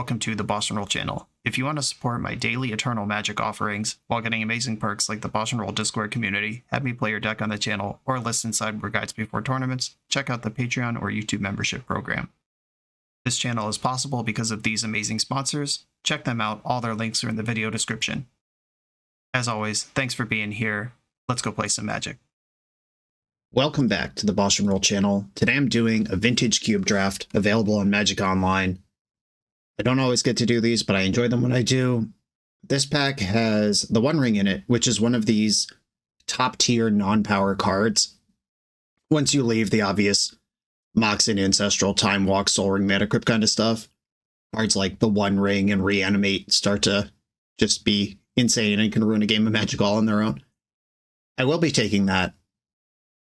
welcome to the BoshNRoll channel. If you want to support my daily Eternal Magic offerings while getting amazing perks like the BoshNRoll Discord community, have me play your deck on the channel, or listen sideboard guides before tournaments, check out the Patreon or YouTube membership program. This channel is possible because of these amazing sponsors. Check them out, all their links are in the video description. As always, thanks for being here. Let's go play some Magic. Welcome back to the BoshNRoll channel. Today I'm doing a vintage cube draft available on Magic Online. I don't always get to do these, but I enjoy them when I do. This pack has the One Ring in it, which is one of these top tier non-power cards. Once you leave the obvious Moxen, Ancestral, Time Walk, Soul Ring, Mana Crypt kind of stuff, cards like the One Ring and Reanimate start to just be insane and can ruin a game of Magic all on their own. I will be taking that.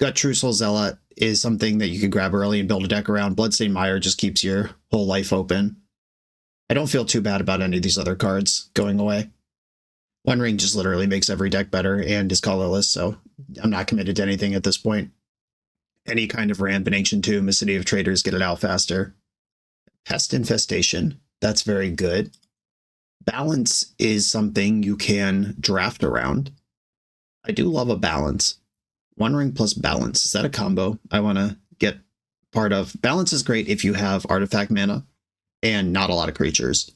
Gut Trucial Zealot is something that you can grab early and build a deck around. Bloodstained Mire just keeps your whole life open. I don't feel too bad about any of these other cards going away. One Ring just literally makes every deck better and is colorless, so I'm not committed to anything at this point. Any kind of ramp, an Ancient Tomb, a City of Traders, get it out faster. Pest Infestation, that's very good. Balance is something you can draft around. I do love a balance. One Ring plus Balance, is that a combo I want to get part of? Balance is great if you have artifact mana and not a lot of creatures.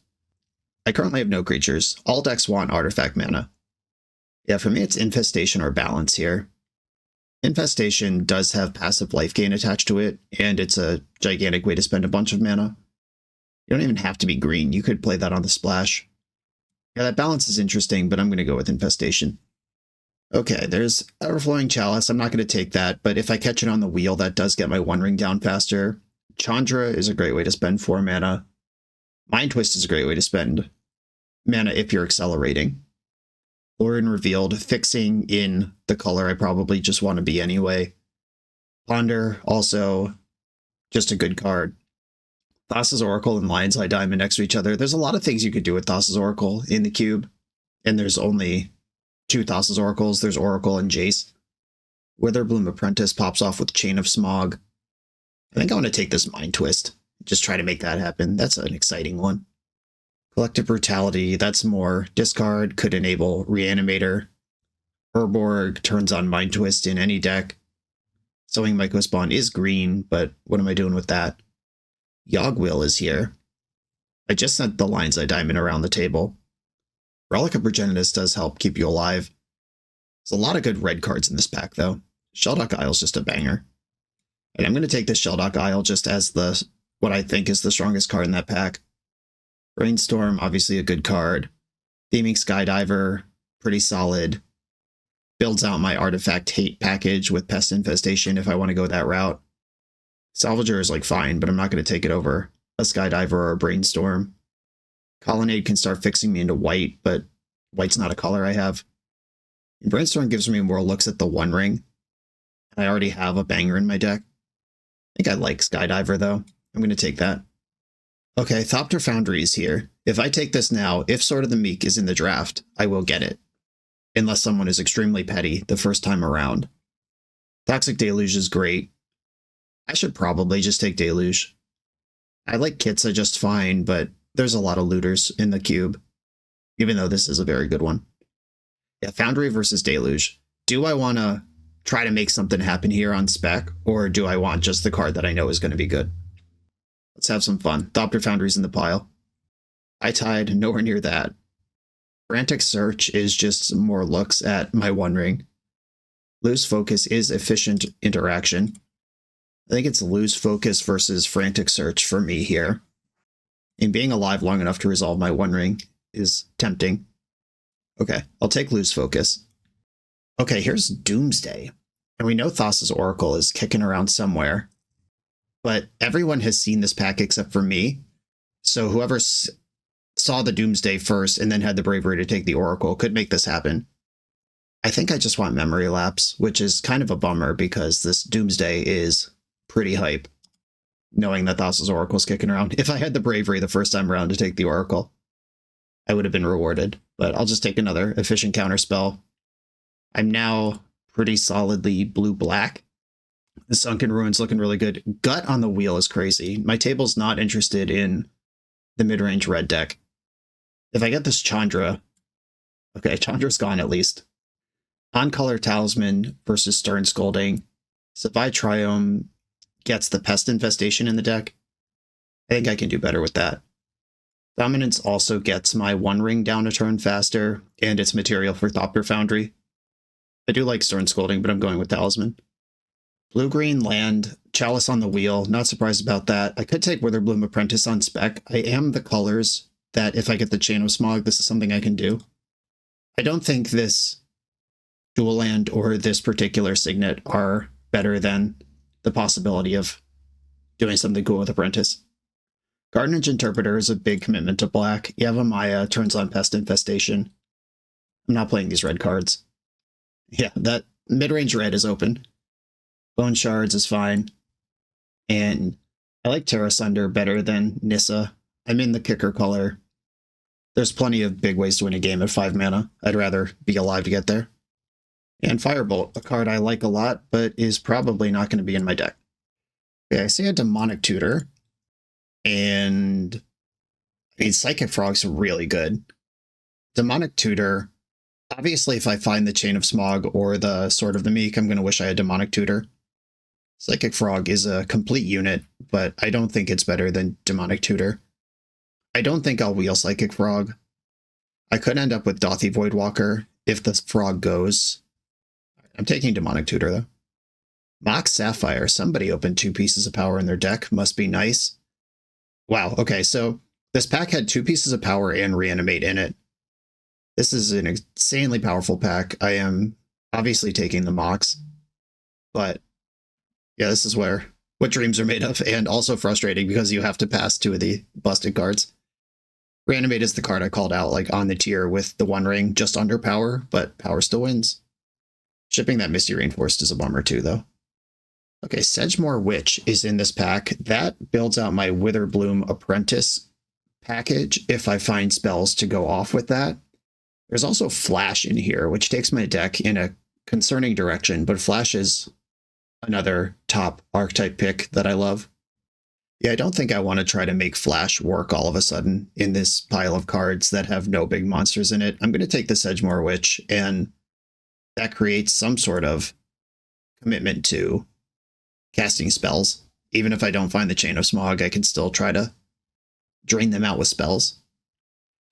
I currently have no creatures. All decks want artifact mana. Yeah, for me it's Infestation or Balance here. Infestation does have passive life gain attached to it, and it's a gigantic way to spend a bunch of mana. You don't even have to be green. You could play that on the splash. Yeah, that Balance is interesting, but I'm going to go with Infestation. Okay, there's Everflowing Chalice. I'm not going to take that, but if I catch it on the wheel, that does get my One Ring down faster. Chandra is a great way to spend 4 mana. Mind Twist is a great way to spend mana if you're accelerating. Lauren Revealed, fixing in the color I probably just want to be anyway. Ponder, also just a good card. Thassa's Oracle and Lion's Eye Diamond next to each other. There's a lot of things you could do with Thassa's Oracle in the cube, and there's only 2 Thassa's Oracles. There's Oracle and Jace. Witherbloom Apprentice pops off with Chain of Smog. I think I want to take this Mind Twist. Just try to make that happen. That's an exciting one. Collective Brutality, that's more discard, could enable Reanimator. Urborg turns on Mind Twist in any deck. Sowing Mycospawn is green, but what am I doing with that? Yogg-Will is here. I just sent the Lion's Eye Diamond around the table. Relic of Progenitus does help keep you alive. There's a lot of good red cards in this pack, though. Sheldock Isle's just a banger. And I'm going to take this Sheldock Isle just as what I think is the strongest card in that pack. Brainstorm, obviously a good card. Theming Skydiver, pretty solid. Builds out my Artifact Hate package with Pest Infestation if I want to go that route. Salvager is like fine, but I'm not going to take it over a Skydiver or a Brainstorm. Colonnade can start fixing me into white, but white's not a color I have. And Brainstorm gives me more looks at the One Ring. I already have a banger in my deck. I think I like Skydiver, though. I'm going to take that. Okay, Thopter Foundry is here. If I take this now, if Sword of the Meek is in the draft, I will get it. Unless someone is extremely petty the first time around. Toxic Deluge is great. I should probably just take Deluge. I like Kitsa just fine, but there's a lot of looters in the cube. Even though this is a very good one. Yeah, Foundry versus Deluge. Do I want to try to make something happen here on spec, or do I want just the card that I know is going to be good? Let's have some fun. Thopter Foundry's in the pile. I tied nowhere near that. Frantic Search is just more looks at my One Ring. Lose Focus is efficient interaction. I think it's Lose Focus versus Frantic Search for me here. And being alive long enough to resolve my One Ring is tempting. Okay, I'll take Lose Focus. Okay, here's Doomsday. And we know Thassa's Oracle is kicking around somewhere. But everyone has seen this pack except for me. So whoever saw the Doomsday first and then had the bravery to take the Oracle could make this happen. I think I just want Memory Lapse, which is kind of a bummer because this Doomsday is pretty hype. Knowing that Thassa's Oracle's kicking around. If I had the bravery the first time around to take the Oracle, I would have been rewarded. But I'll just take another efficient counterspell. I'm now pretty solidly blue-black. The Sunken Ruin's looking really good. Gut on the wheel is crazy. My table's not interested in the mid-range red deck. If I get this Chandra, okay, Chandra's gone at least. On-color Talisman versus Stern Scolding. Savai Triome gets the Pest Infestation in the deck. I think I can do better with that. Dominance also gets my One Ring down a turn faster, and it's material for Thopter Foundry. I do like Stern Scolding, but I'm going with Talisman. Blue-green land, Chalice on the wheel, not surprised about that. I could take Witherbloom Apprentice on spec. I am the colors that if I get the Chain of Smog, this is something I can do. I don't think this dual land or this particular signet are better than the possibility of doing something cool with Apprentice. Gardenage Interpreter is a big commitment to black. Yavimaya turns on Pest Infestation. I'm not playing these red cards. Yeah, that mid-range red is open. Bone Shards is fine. And I like Terra Sunder better than Nissa. I'm in the kicker color. There's plenty of big ways to win a game at 5 mana. I'd rather be alive to get there. And Firebolt, a card I like a lot, but is probably not going to be in my deck. Okay, I see a Demonic Tutor. And I mean, Psychic Frog's really good. Demonic Tutor, obviously if I find the Chain of Smog or the Sword of the Meek, I'm going to wish I had Demonic Tutor. Psychic Frog is a complete unit, but I don't think it's better than Demonic Tutor. I don't think I'll wheel Psychic Frog. I could end up with Dothy Voidwalker if the Frog goes. I'm taking Demonic Tutor, though. Mox Sapphire. Somebody opened 2 pieces of power in their deck. Must be nice. Wow, okay, so this pack had 2 pieces of power and Reanimate in it. This is an insanely powerful pack. I am obviously taking the Mox, but yeah, this is what dreams are made of, and also frustrating because you have to pass 2 of the busted cards. Reanimate is the card I called out, like on the tier with the One Ring, just under power, but power still wins. Shipping that Misty Rainforest is a bummer too, though. Okay, Sedgemoor Witch is in this pack. That builds out my Witherbloom Apprentice package if I find spells to go off with that. There's also Flash in here, which takes my deck in a concerning direction, but Flash is another top archetype pick that I love. Yeah, I don't think I want to try to make Flash work all of a sudden in this pile of cards that have no big monsters in it. I'm going to take the Sedgemoor Witch, and that creates some sort of commitment to casting spells. Even if I don't find the Chain of Smog, I can still try to drain them out with spells.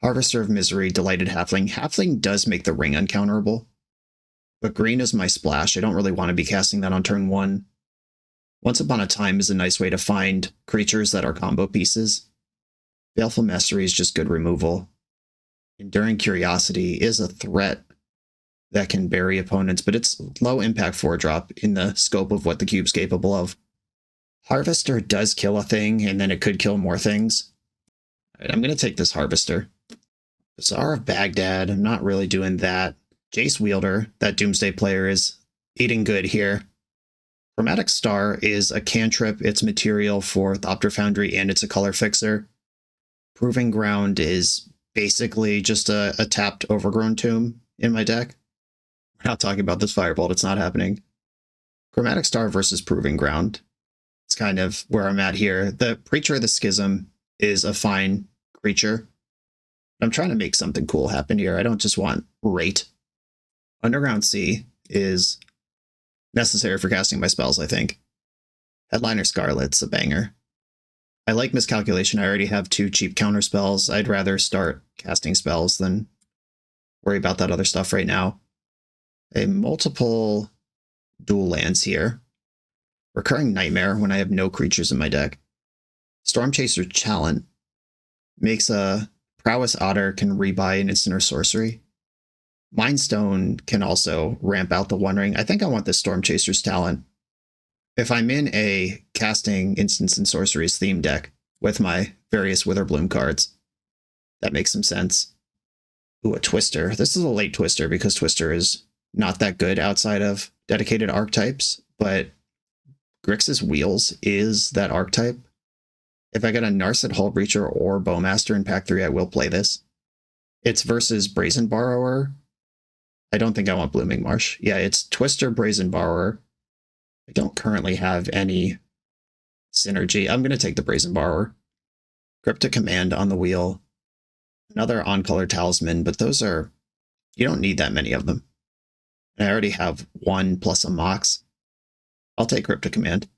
Harvester of Misery, Delighted Halfling. Halfling does make the ring uncounterable, but green is my splash. I don't really want to be casting that on turn 1. Once Upon a Time is a nice way to find creatures that are combo pieces. Baleful Mastery is just good removal. Enduring Curiosity is a threat that can bury opponents, but it's low impact 4-drop in the scope of what the cube's capable of. Harvester does kill a thing, and then it could kill more things. All right, I'm going to take this Harvester. Bazaar of Baghdad, I'm not really doing that. Jace Wielder, that Doomsday player, is eating good here. Chromatic Star is a cantrip. It's material for Thopter Foundry, and it's a color fixer. Proving Ground is basically just a tapped Overgrown Tomb in my deck. We're not talking about this Firebolt. It's not happening. Chromatic Star versus Proving Ground. It's kind of where I'm at here. The Preacher of the Schism is a fine creature. I'm trying to make something cool happen here. I don't just want rate. Underground Sea is necessary for casting my spells, I think. Headliner Scarlet's a banger. I like Miscalculation. I already have 2 cheap counter spells. I'd rather start casting spells than worry about that other stuff right now. Multiple dual lands here. Recurring Nightmare when I have no creatures in my deck. Stormchaser Challenge makes a Prowess Otter can rebuy an instant or sorcery. Mindstone can also ramp out the One Ring. I think I want this Stormchaser's Talent. If I'm in a casting instants and sorceries theme deck with my various Witherbloom cards, that makes some sense. Ooh, a Twister. This is a late Twister because Twister is not that good outside of dedicated archetypes, but Grixis Wheels is that archetype. If I get a Narset Hullbreacher or Bowmaster in pack 3, I will play this. It's versus Brazen Borrower. I don't think I want Blooming Marsh. Yeah, it's Twister, Brazen Borrower. I don't currently have any synergy. I'm going to take the Brazen Borrower. Cryptic Command on the wheel. Another on-color Talisman, but those are... You don't need that many of them. And I already have one plus a Mox. I'll take Cryptic Command.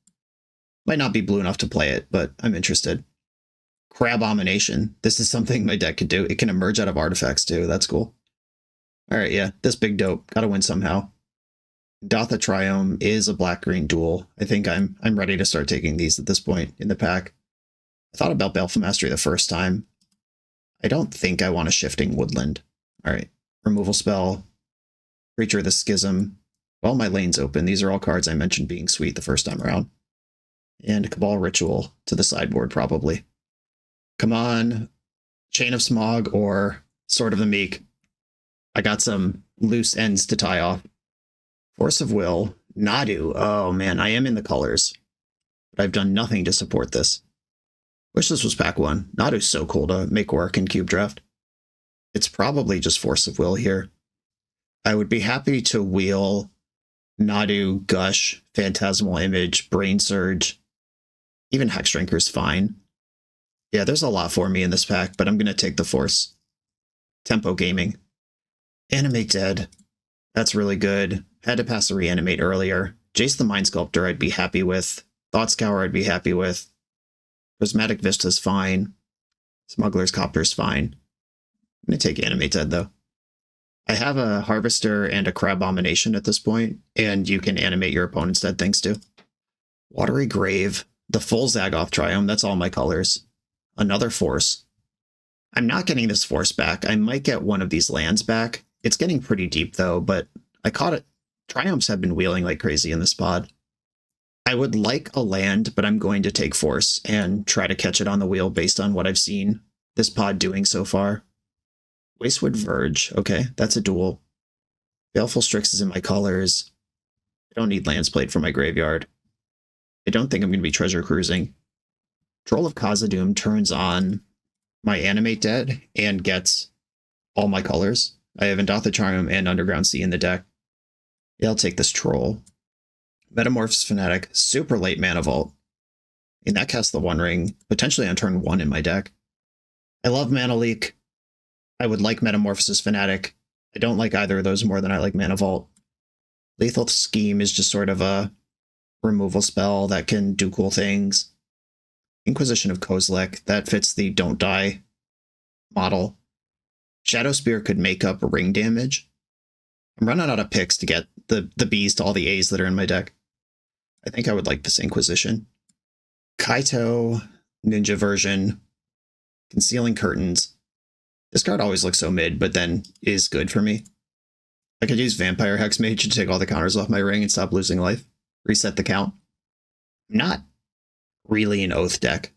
Might not be blue enough to play it, but I'm interested. Crabomination. This is something my deck could do. It can emerge out of artifacts too. That's cool. Alright, yeah. This big dope. Gotta win somehow. Dotha Triome is a black-green duel. I think I'm ready to start taking these at this point in the pack. I thought about Baleful Mastery the first time. I don't think I want a Shifting Woodland. Alright. Removal spell. Creature of the Schism. Well, my lane's open. These are all cards I mentioned being sweet the first time around. And Cabal Ritual to the sideboard, probably. Come on. Chain of Smog or Sword of the Meek. I got some loose ends to tie off. Force of Will. Nadu. Oh, man, I am in the colors. But I've done nothing to support this. Wish this was pack 1. Nadu's so cool to make work in Cube Draft. It's probably just Force of Will here. I would be happy to wheel Nadu, Gush, Phantasmal Image, Brain Surge. Even Hexdrinker's fine. Yeah, there's a lot for me in this pack, but I'm going to take the Force. Tempo Gaming. Animate Dead. That's really good. Had to pass a Reanimate earlier. Jace the Mind Sculptor I'd be happy with. Thought Scour I'd be happy with. Prismatic Vista's fine. Smuggler's Copter's fine. I'm going to take Animate Dead, though. I have a Harvester and a Crabomination at this point, and you can animate your opponent's dead things too. Watery Grave. The full Zagoth Triome. That's all my colors. Another Force. I'm not getting this Force back. I might get one of these lands back. It's getting pretty deep, though, but I caught it. Triomes have been wheeling like crazy in this pod. I would like a land, but I'm going to take Force and try to catch it on the wheel based on what I've seen this pod doing so far. Wastewood Verge. Okay, that's a duel. Baleful Strix is in my colors. I don't need lands played for my graveyard. I don't think I'm going to be treasure cruising. Troll of Khazad-dûm turns on my Animate Dead and gets all my colors. I have Dotha Triome and Underground Sea in the deck. Yeah, I'll take this Troll. Metamorphosis Fanatic, super late Mana Vault. And that casts the One Ring, potentially on turn 1 in my deck. I love Mana Leak. I would like Metamorphosis Fanatic. I don't like either of those more than I like Mana Vault. Lethal Scheme is just sort of a removal spell that can do cool things. Inquisition of Kozilek, that fits the don't die model. Shadow Spear could make up ring damage. I'm running out of picks to get the Bs to all the As that are in my deck. I think I would like this Inquisition. Kaito, Ninja version, Concealing Curtains. This card always looks so mid, but then is good for me. I could use Vampire Hexmage to take all the counters off my ring and stop losing life. Reset the count. Not really an Oath deck.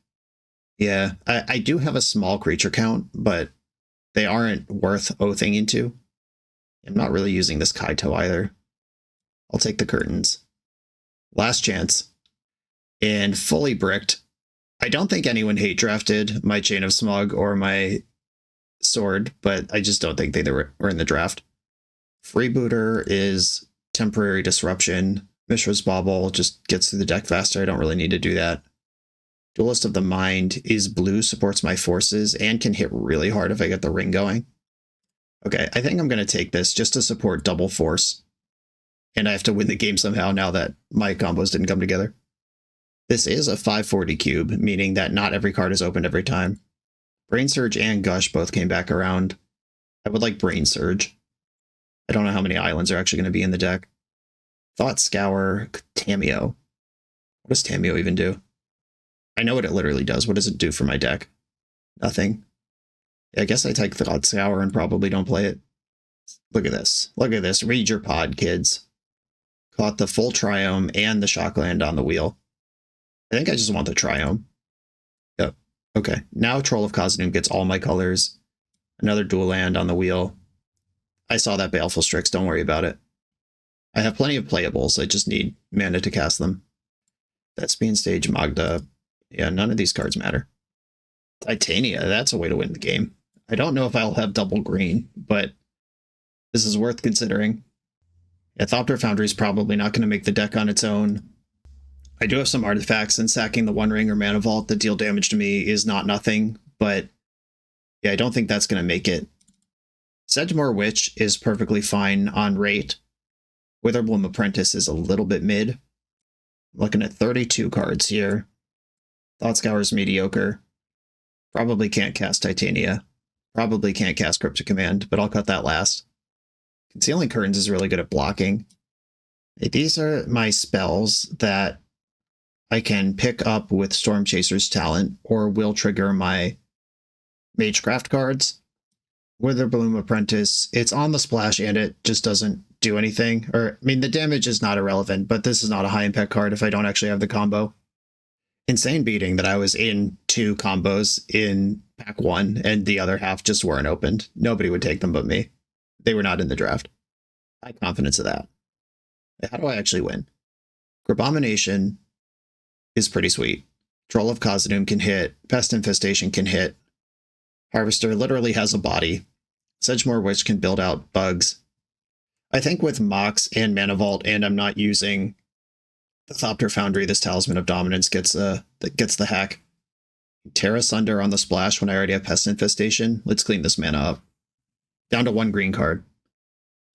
Yeah, I do have a small creature count, but they aren't worth oathing into. I'm not really using this Kaito either. I'll take the Curtains. Last chance. And fully bricked. I don't think anyone hate drafted my Chain of Smog or my Sword, but I just don't think they were in the draft. Freebooter is temporary disruption. Mishra's Bauble just gets through the deck faster. I don't really need to do that. Duelist of the Mind is blue, supports my forces, and can hit really hard if I get the ring going. Okay, I think I'm going to take this just to support double force. And I have to win the game somehow now that my combos didn't come together. This is a 540 cube, meaning that not every card is opened every time. Brain Surge and Gush both came back around. I would like Brain Surge. I don't know how many islands are actually going to be in the deck. Thought Scour, Tameo. What does Tameo even do? I know what it literally does. What does it do for my deck? Nothing. Yeah, I guess I take Thought Scour and probably don't play it. Look at this. Look at this. Read your pod, kids. Caught the full Triome and the Shockland on the wheel. I think I just want the Triome. Yep. Okay. Now Troll of Khazad-dûm gets all my colors. Another dual land on the wheel. I saw that Baleful Strix. Don't worry about it. I have plenty of playables. I just need mana to cast them. Thespian Stage, Magda. Yeah, none of these cards matter. Titania, that's a way to win the game. I don't know if I'll have double green, but this is worth considering. Yeah, Thopter Foundry is probably not going to make the deck on its own. I do have some artifacts, and sacking the One Ring or Mana Vault that deal damage to me is not nothing, but yeah, I don't think that's going to make it. Sedgemoor Witch is perfectly fine on rate. Witherbloom Apprentice is a little bit mid. I'm looking at 32 cards here. Thoughtscour's mediocre. Probably can't cast Titania. Probably can't cast Cryptic Command, but I'll cut that last. Concealing Curtains is really good at blocking. These are my spells that I can pick up with Storm Chaser's talent, or will trigger my Magecraft cards. Witherbloom Apprentice, it's on the splash and it just doesn't do anything. Or, I mean, the damage is not irrelevant, but this is not a high impact card if I don't actually have the combo. Insane Beating, that I was in 2 combos in pack 1, and the other half just weren't opened. Nobody would take them but me. They were not in the draft. High confidence of that. How do I actually win? Grabomination is pretty sweet. Troll of Khazad-dûm can hit. Pest Infestation can hit. Harvester literally has a body. Sedgemoor Witch can build out bugs. I think with Mox and Mana Vault, and I'm not using the Thopter Foundry, this Talisman of Dominance gets the hack. Terra Sunder on the splash when I already have Pest Infestation. Let's clean this mana up. Down to 1 green card.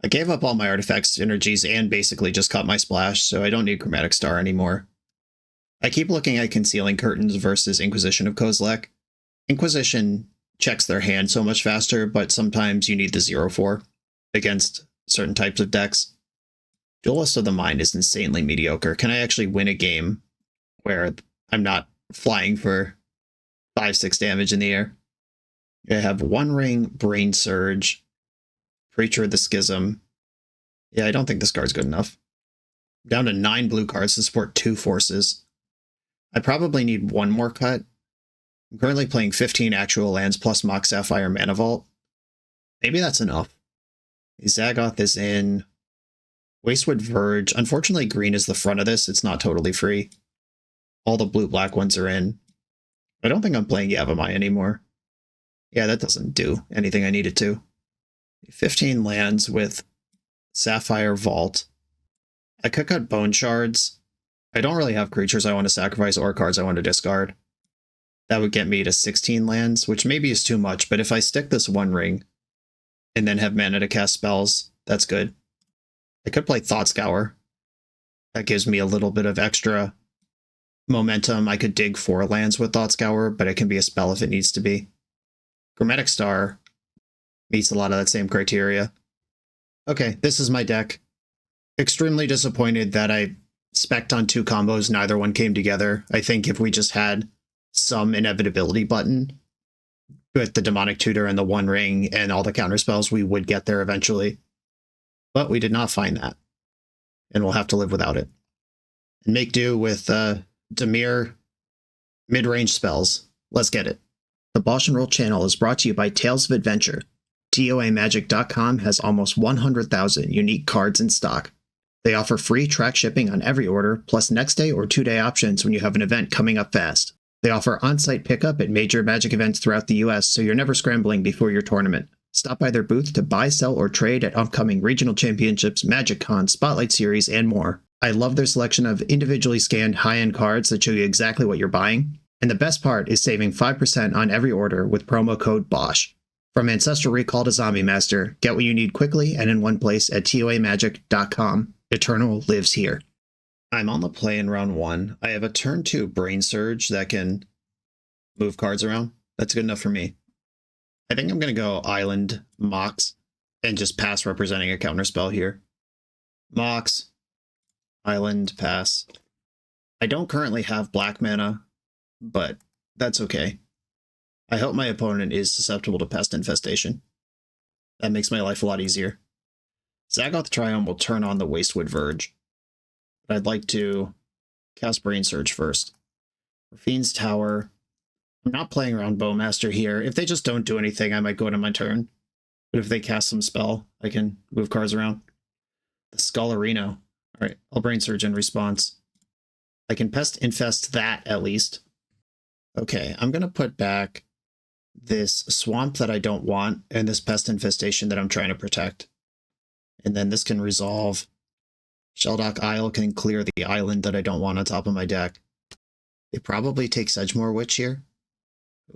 I gave up all my artifacts energies and basically just cut my splash, so I don't need Chromatic Star anymore. I keep looking at Concealing Curtains versus Inquisition of Kozilek. Inquisition checks their hand so much faster, but sometimes you need the 0/4 against certain types of decks. Duelist of the Mind is insanely mediocre. Can I actually win a game where I'm not flying for 5-6 damage in the air? I have One Ring, Brain Surge, Preacher of the Schism. Yeah, I don't think this card's good enough. Down to 9 blue cards to support 2 forces. I probably need 1 more cut. I'm currently playing 15 actual lands plus Mox Sapphire Mana Vault. Maybe that's enough. Zagoth is in. Wastewood Verge. Unfortunately, green is the front of this. It's not totally free. All the blue-black ones are in. I don't think I'm playing Yavimaya anymore. Yeah, that doesn't do anything I need it to. 15 lands with Sapphire Vault. I could cut Bone Shards. I don't really have creatures I want to sacrifice or cards I want to discard. That would get me to 16 lands, which maybe is too much, but if I stick this One Ring and then have mana to cast spells, that's good. I could play Thoughtscour. That gives me a little bit of extra momentum. I could dig 4 lands with Thoughtscour, but it can be a spell if it needs to be. Chromatic Star meets a lot of that same criteria. Okay, this is my deck. Extremely disappointed that I spec'd on 2 combos, neither one came together. I think if we just had some inevitability button with the Demonic Tutor and the One Ring and all the counterspells, we would get there eventually. But we did not find that, and we'll have to live without it. And make do with Dimir Midrange spells. Let's get it. The BoshNRoll channel is brought to you by Tales of Adventure. TOAMagic.com has almost 100,000 unique cards in stock. They offer free track shipping on every order, plus next day or 2-day options when you have an event coming up fast. They offer on-site pickup at major Magic events throughout the US, so you're never scrambling before your tournament. Stop by their booth to buy, sell, or trade at upcoming regional championships, MagicCon, Spotlight Series, and more. I love their selection of individually scanned high-end cards that show you exactly what you're buying. And the best part is saving 5% on every order with promo code BOSH. From Ancestral Recall to Zombie Master, get what you need quickly and in one place at TOAMagic.com. Eternal lives here. I'm on the play in round 1. I have a turn 2 Brain Surge that can move cards around. That's good enough for me. I think I'm going to go Island Mox and just pass representing a counterspell here. Mox, Island, pass. I don't currently have black mana, but that's okay. I hope my opponent is susceptible to Pest Infestation. That makes my life a lot easier. Zagoth Triome will turn on the Wastewood Verge, but I'd like to cast Brain Surge first. Fiend's Tower. I'm not playing around Bowmaster here. If they just don't do anything, I might go to my turn. But if they cast some spell, I can move cards around. The Skullorino. Alright, I'll Brain Surge in response. I can Pest Infest that, at least. Okay, I'm going to put back this Swamp that I don't want, and this Pest Infestation that I'm trying to protect. And then this can resolve. Shelldock Isle can clear the island that I don't want on top of my deck. They probably take Sedgemoor Witch here.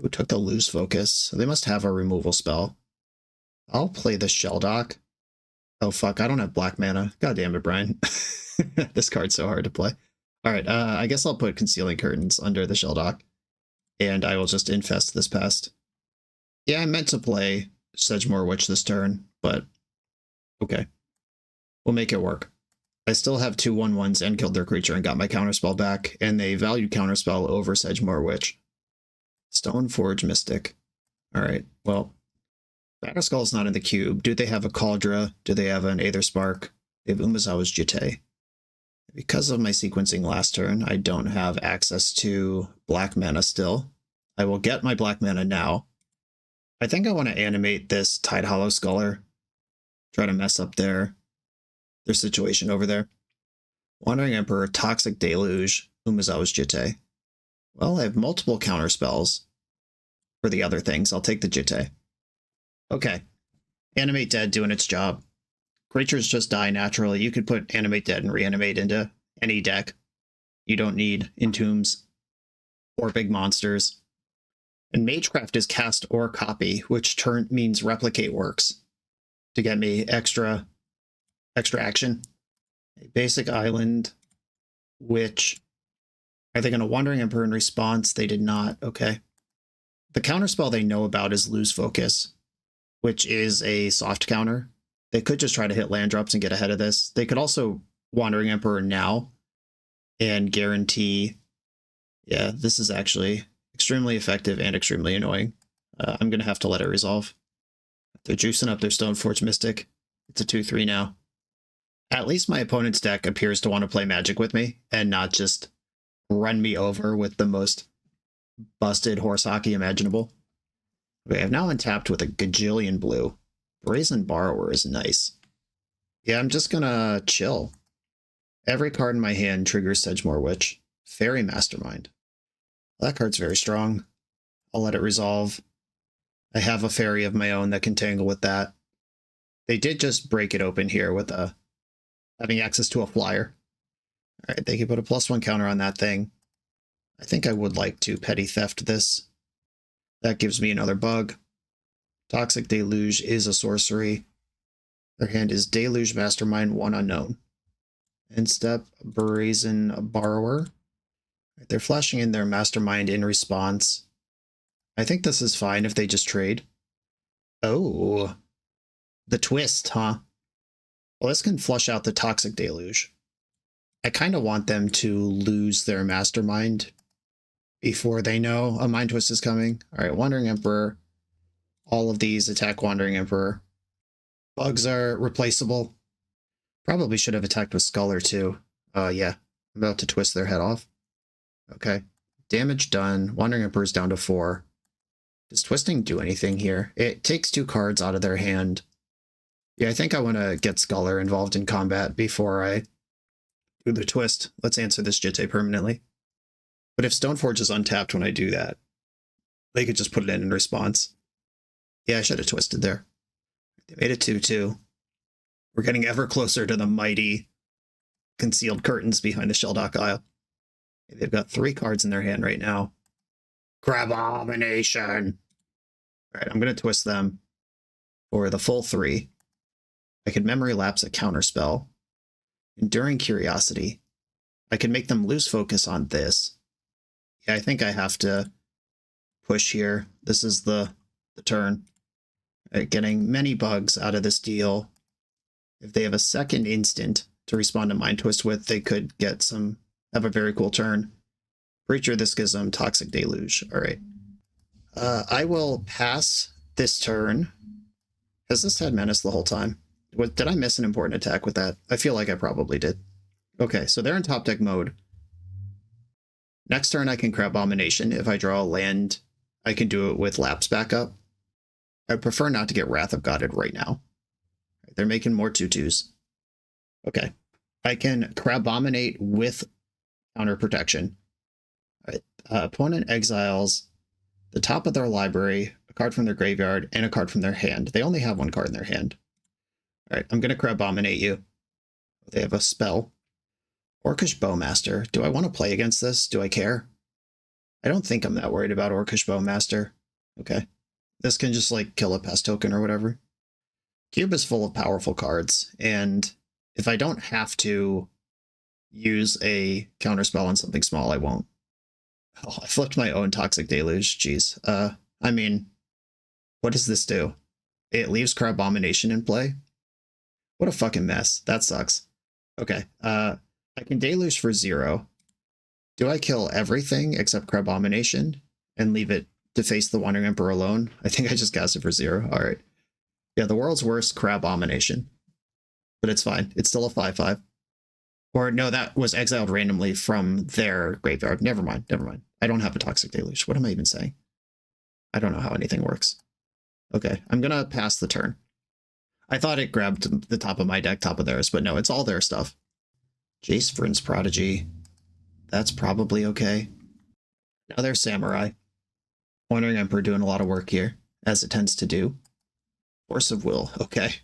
Who took the lose focus? So they must have a removal spell. I'll play the Shelldock. Oh fuck, I don't have black mana. God damn it, Brian. This card's so hard to play. Alright, I guess I'll put Concealing Curtains under the Shelldock. And I will just infest this pest. Yeah, I meant to play Sedgemoor Witch this turn, but okay. We'll make it work. I still have 2 1/1s and killed their creature and got my counterspell back, and they valued counterspell over Sedgemoor Witch. Stoneforge Mystic. Alright, well, Batterskull's not in the cube. Do they have a Cauldra? Do they have an Aetherspark? They have Umezawa's Jitte. Because of my sequencing last turn, I don't have access to black mana still. I will get my black mana now. I think I want to animate this Tidehollow Sculler. Try to mess up their situation over there. Wandering Emperor, Toxic Deluge, Umezawa's Jitte. Well, I have multiple counter spells for the other things. I'll take the Jitte. Okay. Animate Dead doing its job. Creatures just die naturally. You could put Animate Dead and Reanimate into any deck. You don't need Entombs or big monsters. And Magecraft is cast or copy, which means Replicate works to get me extra action. A basic island, which are they going to Wandering Emperor in response? They did not. Okay. The counterspell they know about is Lose Focus, which is a soft counter. They could just try to hit land drops and get ahead of this. They could also Wandering Emperor now and guarantee. Yeah, this is actually extremely effective and extremely annoying. I'm going to have to let it resolve. They're juicing up their Stoneforge Mystic. It's a 2/3 now. At least my opponent's deck appears to want to play Magic with me and not just run me over with the most busted horse hockey imaginable. Okay, I've now untapped with a gajillion blue. Brazen Borrower is nice. Yeah, I'm just gonna chill. Every card in my hand triggers Sedgemoor Witch. Fairy Mastermind. That card's very strong. I'll let it resolve. I have a fairy of my own that can tangle with that. They did just break it open here with having access to a flyer. Alright, they can put a +1 counter on that thing. I think I would like to Petty Theft this. That gives me another bug. Toxic Deluge is a sorcery. Their hand is Deluge Mastermind, 1 unknown. End step, Brazen Borrower. They're flashing in their Mastermind in response. I think this is fine if they just trade. Oh, the twist, huh? Well, this can flush out the Toxic Deluge. I kind of want them to lose their Mastermind before they know a Mind Twist is coming. All right, Wandering Emperor. All of these attack Wandering Emperor. Bugs are replaceable. Probably should have attacked with Sculler too. Yeah, I'm about to twist their head off. Okay, damage done. Wandering Emperor's down to 4. Does twisting do anything here? It takes 2 cards out of their hand. Yeah, I think I want to get Sculler involved in combat before I do the twist. Let's answer this Jitte permanently. But if Stoneforge is untapped when I do that, they could just put it in response. Yeah, I should have twisted there. They made it 2/2. We're getting ever closer to the mighty concealed curtains behind the Shelldock Isle. They've got 3 cards in their hand right now. Crabomination! Alright, I'm going to twist them for the full 3. I could Memory Lapse a counterspell. Enduring Curiosity. I could make them lose focus on this. Yeah, I think I have to push here. This is the turn. Getting many bugs out of this deal. If they have a second instant to respond to Mind Twist with, they could have a very cool turn. Preacher, this gives them Toxic Deluge. All right. I will pass this turn. Has this had Menace the whole time? Did I miss an important attack with that? I feel like I probably did. Okay, so they're in top deck mode. Next turn I can Crabomination. If I draw a land, I can do it with Lapse backup. I prefer not to get Wrath of Godded right now. They're making more 2/2s. Okay. I can Crabominate with counter protection. All right. Opponent exiles the top of their library, a card from their graveyard, and a card from their hand. They only have 1 card in their hand. All right, I'm going to Crabominate you. They have a spell. Orcish Bowmaster. Do I want to play against this? Do I care? I don't think I'm that worried about Orcish Bowmaster. Okay. This can just like kill a pest token or whatever. Cube is full of powerful cards, and if I don't have to use a counterspell on something small, I won't. Oh, I flipped my own Toxic Deluge. Jeez. I mean, what does this do? It leaves Crabomination in play? What a fucking mess. That sucks. Okay. I can Deluge for 0. Do I kill everything except Crabomination and leave it to face the Wandering Emperor alone? I think I just cast it for 0. All right. Yeah, the world's worst Crabomination. But it's fine. It's still a 5/5. Or no, that was exiled randomly from their graveyard. Never mind. Never mind. I don't have a Toxic Deluge. What am I even saying? I don't know how anything works. Okay, I'm going to pass the turn. I thought it grabbed the top of my deck, top of theirs, but no, it's all their stuff. Jace Vryn's Prodigy. That's probably okay. Now there's Samurai. Wandering Emperor doing a lot of work here, as it tends to do. Force of Will, okay.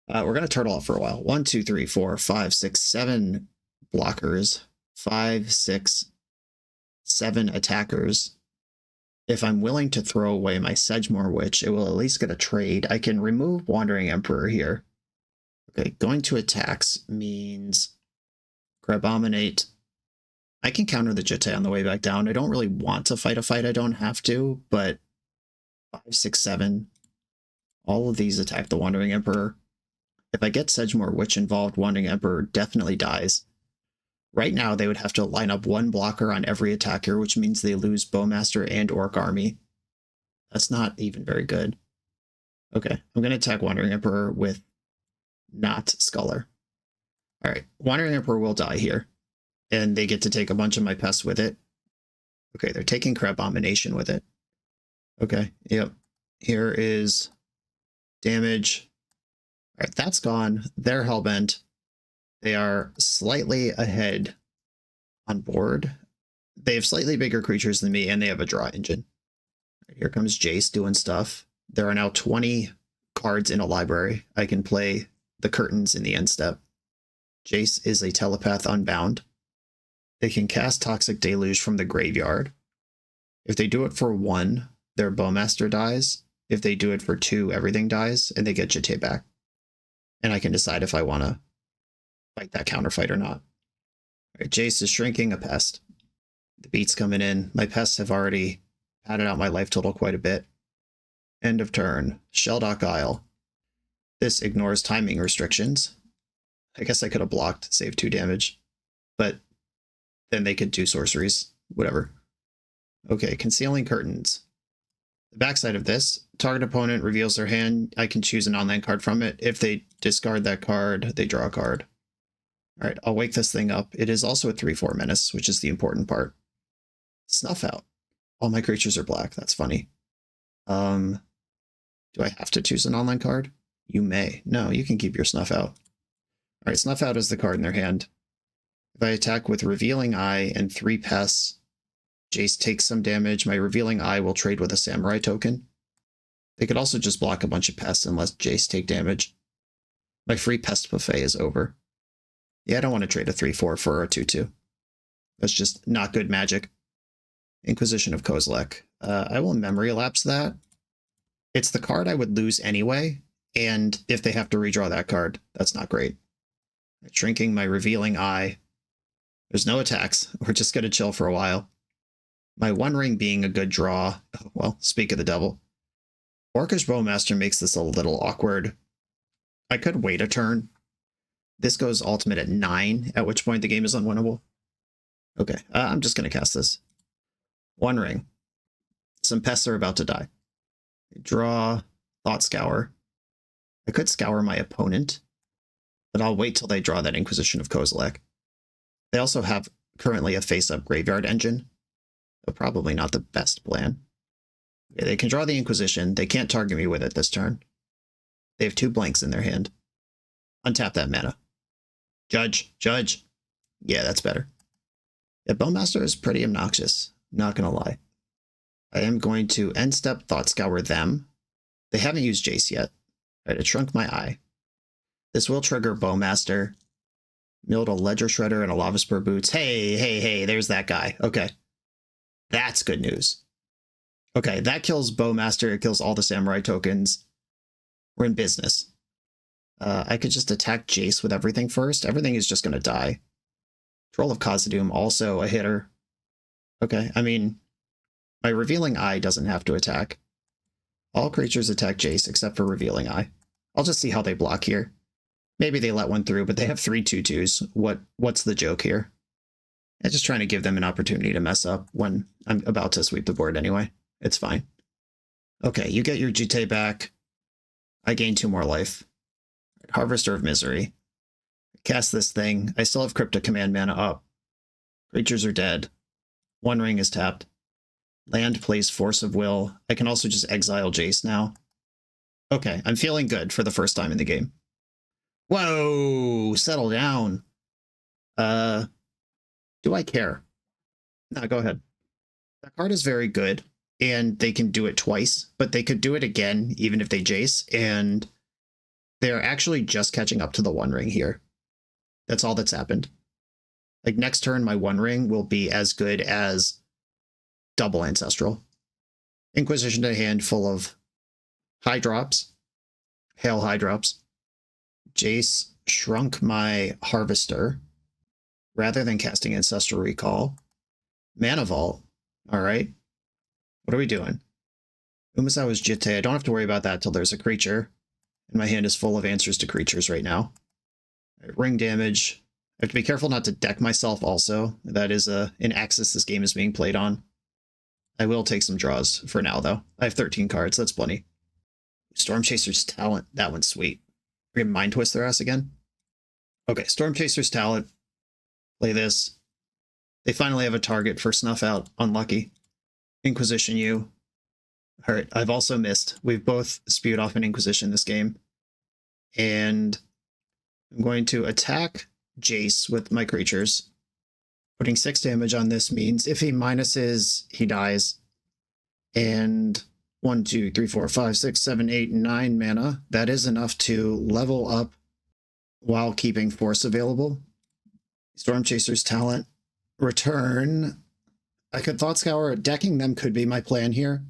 We're going to turtle up for a while. 1, 2, 3, 4, 5, 6, 7 blockers. 5, 6, 7 attackers. If I'm willing to throw away my Sedgemoor Witch, it will at least get a trade. I can remove Wandering Emperor here. Okay, going to attacks means Crabominate. I can counter the Jitte on the way back down. I don't really want to fight a fight I don't have to, but 5, 6, 7. All of these attack the Wandering Emperor. If I get Sedgemoor Witch involved, Wandering Emperor definitely dies. Right now, they would have to line up 1 blocker on every attacker, which means they lose Bowmaster and Orc Army. That's not even very good. Okay, I'm going to attack Wandering Emperor with not Sculler. All right, Wandering Emperor will die here, and they get to take a bunch of my pests with it. Okay, they're taking Crabomination with it. Okay, yep. Here is damage. All right, that's gone. They're hellbent. They are slightly ahead on board. They have slightly bigger creatures than me, and they have a draw engine. Right, here comes Jace doing stuff. There are now 20 cards in a library. I can play the curtains in the end step. Jace is a telepath unbound. They can cast Toxic Deluge from the graveyard. If they do it for 1, their Bowmaster dies. If they do it for 2, everything dies, and they get Jitte back. And I can decide if I want to fight that counterfight or not. All right, Jace is shrinking a pest. The beat's coming in. My pests have already padded out my life total quite a bit. End of turn. Shelldock Isle. This ignores timing restrictions. I guess I could have blocked, saved 2 damage. But then they could do sorceries. Whatever. Okay, Concealing Curtains. The backside of this, target opponent reveals their hand. I can choose an online card from it. If they discard that card, they draw a card. All right, I'll wake this thing up. It is also a 3/4 menace, which is the important part. Snuff Out. All my creatures are black. That's funny. Do I have to choose an online card? You may. No, you can keep your Snuff Out. All right, Snuff Out is the card in their hand. If I attack with Revealing Eye and 3 pests, Jace takes some damage. My Revealing Eye will trade with a Samurai token. They could also just block a bunch of pests and let Jace take damage. My free pest buffet is over. Yeah, I don't want to trade a 3/4 for a 2/2. That's just not good magic. Inquisition of Kozilek. I will memory lapse that. It's the card I would lose anyway, and if they have to redraw that card, that's not great. Shrinking my Revealing Eye. There's no attacks. We're just going to chill for a while. My One Ring being a good draw. Oh, well, speak of the devil. Orcish Bowmaster makes this a little awkward. I could wait a turn. This goes ultimate at 9, at which point the game is unwinnable. Okay, I'm just going to cast this. One Ring. Some pests are about to die. Draw Thought Scour. I could scour my opponent, but I'll wait till they draw that Inquisition of Kozilek. They also have currently a face-up Graveyard Engine, so probably not the best plan. Okay, they can draw the Inquisition. They can't target me with it this turn. They have 2 blanks in their hand. Untap that mana. Judge. Yeah, that's better. Yeah, Bowmaster is pretty obnoxious. Not gonna lie. I am going to end step Thought Scour them. They haven't used Jace yet. Alright, it shrunk my eye. This will trigger Bowmaster. Milled a Ledger Shredder and a Lava Spur Boots. Hey, there's that guy. Okay. That's good news. Okay, that kills Bowmaster. It kills all the Samurai tokens. We're in business. I could just attack Jace with everything first. Everything is just going to die. Troll of Khazad-dûm, also a hitter. Okay, I mean, my Revealing Eye doesn't have to attack. All creatures attack Jace except for Revealing Eye. I'll just see how they block here. Maybe they let one through, but they have 3 2/2s. What's the joke here? I'm just trying to give them an opportunity to mess up when I'm about to sweep the board anyway. It's fine. Okay, you get your Jitte back. I gain 2 more life. Harvester of Misery. Cast this thing. I still have Cryptic Command mana up. Creatures are dead. One ring is tapped. Land plays Force of Will. I can also just exile Jace now. Okay, I'm feeling good for the first time in the game. Whoa! Settle down. Do I care? No, go ahead. That card is very good, and they can do it twice, but they could do it again even if they Jace, and they're actually just catching up to the One Ring here. That's all that's happened. Like, next turn, my One Ring will be as good as double Ancestral. Inquisition to hand full of high drops. Hail high drops. Jace shrunk my Harvester rather than casting Ancestral Recall. Mana Vault. All right. What are we doing? Umezawa's Jitte. I don't have to worry about that till there's a creature. And my hand is full of answers to creatures right now. Ring damage. I have to be careful not to deck myself also. That is an axis this game is being played on. I will take some draws for now, though. I have 13 cards. That's plenty. Storm Chaser's Talent. That one's sweet. We're going to Mind Twist their ass again? Okay, Storm Chaser's Talent. Play this. They finally have a target for Snuff Out. Unlucky. Inquisition you. Alright, I've also missed. We've both spewed off an Inquisition this game. And I'm going to attack Jace with my creatures. Putting 6 damage on this means if he minuses, he dies. And 1, 2, 3, 4, 5, 6, 7, 8, 9 mana. That is enough to level up while keeping Force available. Storm Chaser's Talent. Return. I could Thought Scour. Decking them could be my plan here.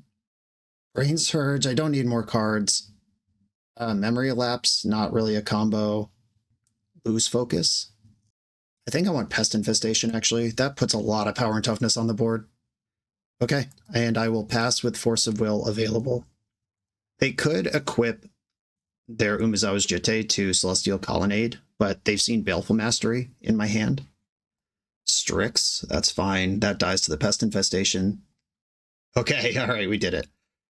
Brain Surge. I don't need more cards. Memory Lapse. Not really a combo. Lose Focus. I think I want Pest Infestation, actually. That puts a lot of power and toughness on the board. Okay, and I will pass with Force of Will available. They could equip their Umezawa's Jitte to Celestial Colonnade, but they've seen Baleful Mastery in my hand. Strix, that's fine. That dies to the Pest Infestation. Okay, alright, we did it.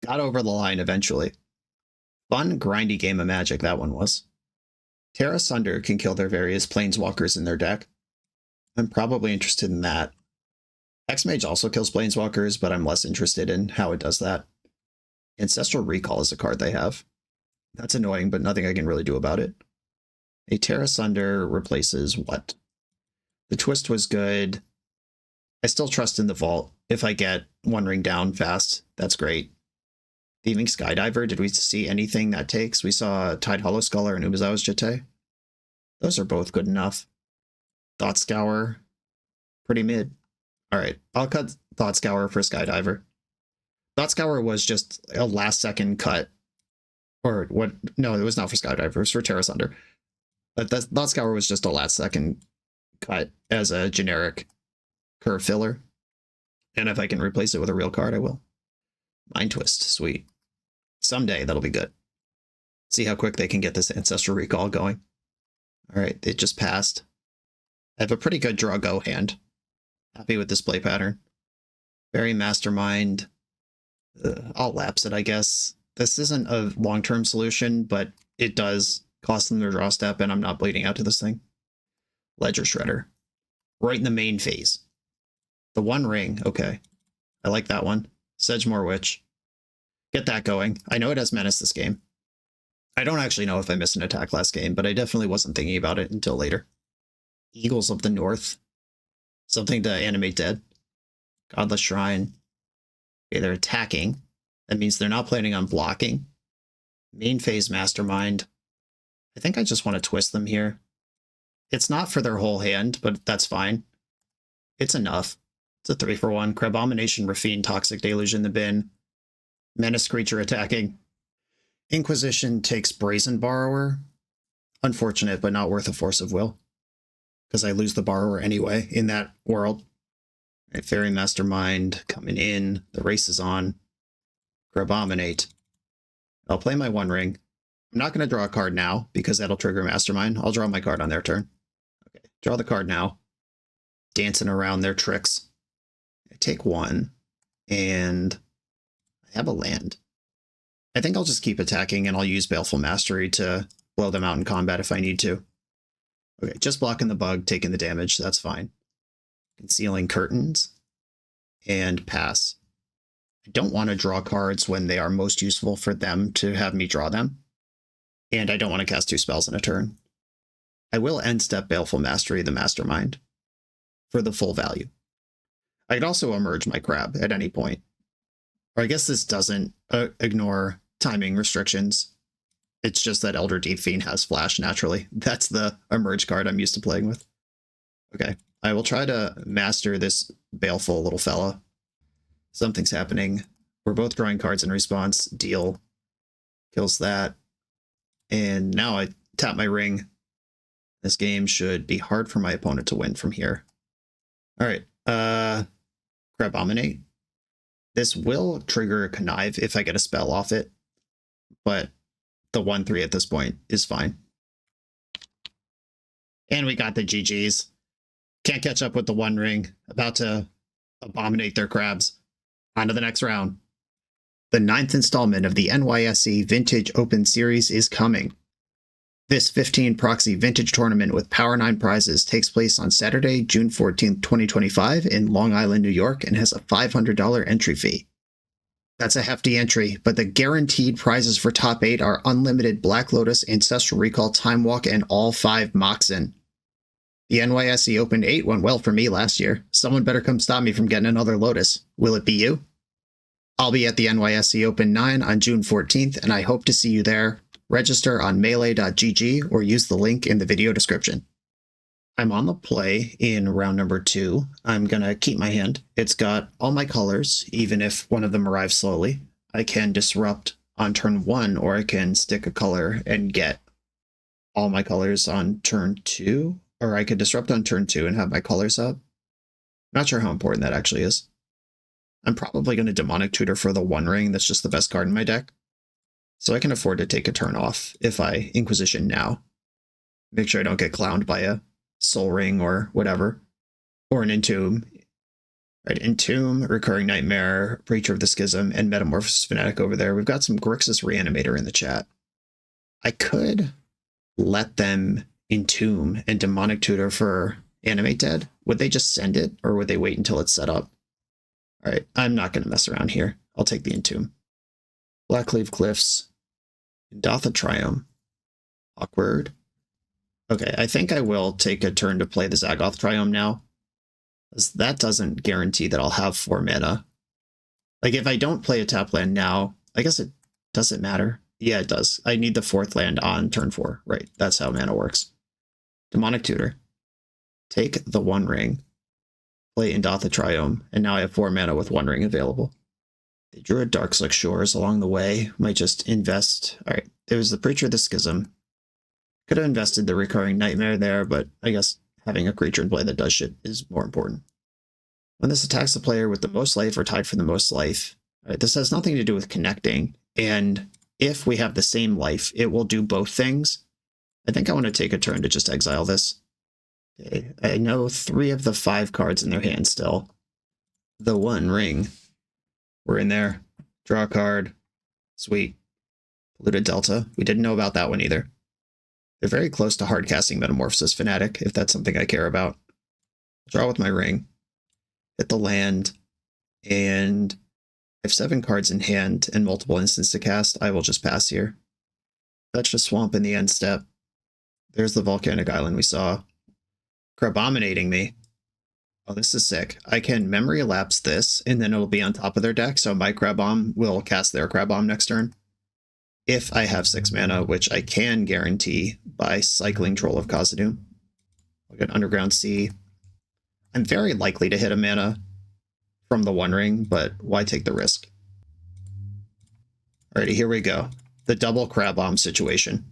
Got over the line eventually. Fun, grindy game of Magic, that one was. Terra Sunder can kill their various Planeswalkers in their deck. I'm probably interested in that. Hexmage also kills Planeswalkers, but I'm less interested in how it does that. Ancestral Recall is a card they have. That's annoying, but nothing I can really do about it. A Terra Sunder replaces what? The Twist was good. I still trust in the Vault. If I get One Ring down fast, that's great. Thieving Skydiver, did we see anything that takes? We saw Tide Hollow Sculler and Umezawa's Jitte. Those are both good enough. Thought Scour, pretty mid. Alright, I'll cut Thought Scour for Skydiver. Thought Scour was just a last second cut. Or what? No, it was not for Skydiver, it was for Terra Sunder. But Thought Scour was just a last second cut as a generic curve filler. And if I can replace it with a real card, I will. Mind Twist, sweet. Someday that'll be good. See how quick they can get this Ancestral Recall going. Alright, it just passed. I have a pretty good draw go hand. Happy with this play pattern. Very Mastermind. I'll lapse it, I guess. This isn't a long-term solution, but it does cost them their draw step, and I'm not bleeding out to this thing. Ledger Shredder. Right in the main phase. The One Ring, okay. I like that one. Sedgemoor Witch. Get that going. I know it has Menace this game. I don't actually know if I missed an attack last game, but I definitely wasn't thinking about it until later. Eagles of the North. Something to animate dead. Godless Shrine. Okay, they're attacking. That means they're not planning on blocking. Main phase Mastermind. I think I just want to twist them here. It's not for their whole hand, but that's fine. It's enough. It's a 3-for-1. Crabomination, Rafine, Toxic Deluge in the bin. Menace creature attacking. Inquisition takes Brazen Borrower. Unfortunate, but not worth a Force of Will. Because I lose the Borrower anyway in that world. Right, Fairy Mastermind coming in. The race is on. Crabominate. I'll play my One Ring. I'm not going to draw a card now because that'll trigger Mastermind. I'll draw my card on their turn. Okay, draw the card now. Dancing around their tricks. I take one, and I have a land. I think I'll just keep attacking, and I'll use Baleful Mastery to blow them out in combat if I need to. Okay, just blocking the bug, taking the damage, that's fine. Concealing Curtains, and pass. I don't want to draw cards when they are most useful for them to have me draw them. And I don't want to cast 2 spells in a turn. I will end step Baleful Mastery the Mastermind for the full value. I could also emerge my crab at any point. Or I guess this doesn't ignore timing restrictions. It's just that Elder Deep Fiend has flash naturally. That's the emerge card I'm used to playing with. Okay, I will try to master this Baleful little fella. Something's happening. We're both drawing cards in response. Deal. Kills that. And now I tap my ring. This game should be hard for my opponent to win from here. All right. Crabominate. This will trigger a Connive if I get a spell off it, but the 1/3 at this point is fine. And we got the GGs. Can't catch up with the One Ring. About to abominate their crabs. On to the next round. The 9th installment of the NYSE Vintage Open Series is coming. This 15 proxy vintage tournament with Power 9 prizes takes place on Saturday, June 14th, 2025 in Long Island, New York, and has a $500 entry fee. That's a hefty entry, but the guaranteed prizes for top 8 are unlimited Black Lotus, Ancestral Recall, Time Walk, and all 5 Moxen. The NYSE Open 8 went well for me last year. Someone better come stop me from getting another Lotus. Will it be you? I'll be at the NYSE Open 9 on June 14th, and I hope to see you there. Register on melee.gg or use the link in the video description. I'm on the play in round number 2. I'm going to keep my hand. It's got all my colors, even if one of them arrives slowly. I can disrupt on turn 1, or I can stick a color and get all my colors on turn 2. Or I could disrupt on turn 2 and have my colors up. Not sure how important that actually is. I'm probably going to Demonic Tutor for the One Ring. That's just the best card in my deck. So I can afford to take a turn off if I Inquisition now. Make sure I don't get clowned by a Soul Ring or whatever. Or an Entomb. Right, Entomb, Recurring Nightmare, Preacher of the Schism, and Metamorphosis Fanatic over there. We've got some Grixis Reanimator in the chat. I could let them Entomb and Demonic Tutor for Animate Dead. Would they just send it, or would they wait until it's set up? Alright, I'm not going to mess around here. I'll take the Entomb. Blackleaf Cliffs. Dotha Triumph. Awkward. Okay, I think I will take a turn to play the Zagoth Triumph now. Because that doesn't guarantee that I'll have 4 mana. Like, if I don't play a tap land now, I guess it doesn't matter. Yeah, it does. I need the 4th land on turn 4. Right, that's how mana works. Demonic Tutor. Take the One Ring. Play Indotha Triumph, and now I have 4 mana with One Ring available. They drew a Darkslick Shores along the way. Might just invest. Alright, there was the Preacher of the Schism. Could have invested the Recurring Nightmare there, but I guess having a creature in play that does shit is more important. When this attacks the player with the most life or tied for the most life, right, this has nothing to do with connecting, and if we have the same life, it will do both things. I think I want to take a turn to just exile this. Okay, I know 3 of the 5 cards in their hand still. The One Ring. We're in there. Draw a card. Sweet. Polluted Delta. We didn't know about that one either. They're very close to hardcasting Metamorphosis Fanatic, if that's something I care about. Draw with my ring. Hit the land. And I have 7 cards in hand and multiple instants to cast. I will just pass here. Fetch a Swamp in the end step. There's the Volcanic Island we saw. Crabominating me. Oh, this is sick. I can Memory Elapse this, and then it'll be on top of their deck, so my Crabomb will cast their Crabomb next turn. If I have 6 mana, which I can guarantee by cycling Troll of Khazad-dûm. I'll get Underground Sea. I'm very likely to hit a mana from the One Ring, but why take the risk? Alrighty, here we go. The double Crab Bomb situation.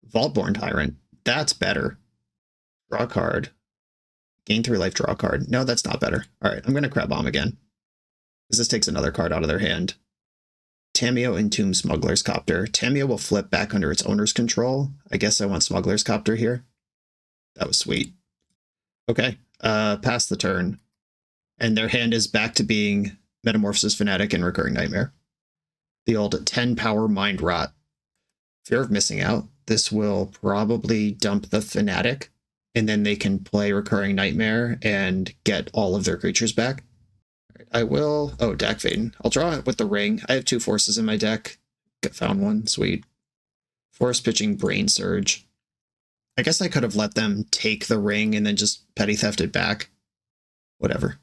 Vaultborn Tyrant. That's better. Draw a card. Gain 3 life, draw a card. No, that's not better. Alright, I'm going to Crab Bomb again. Because this takes another card out of their hand. Tamiyo Entomb Smuggler's Copter. Tamiyo will flip back under its owner's control. I guess I want Smuggler's Copter here. That was sweet. Okay, pass the turn. And their hand is back to being Metamorphosis Fanatic and Recurring Nightmare. The old 10 power Mind Rot. Fear of Missing Out. This will probably dump the Fanatic, and then they can play Recurring Nightmare and get all of their creatures back. I will... Oh, Dak Vaden. I'll draw it with the ring. I have 2 forces in my deck. Found one. Sweet. Force pitching Brain Surge. I guess I could have let them take the ring and then just petty theft it back. Whatever.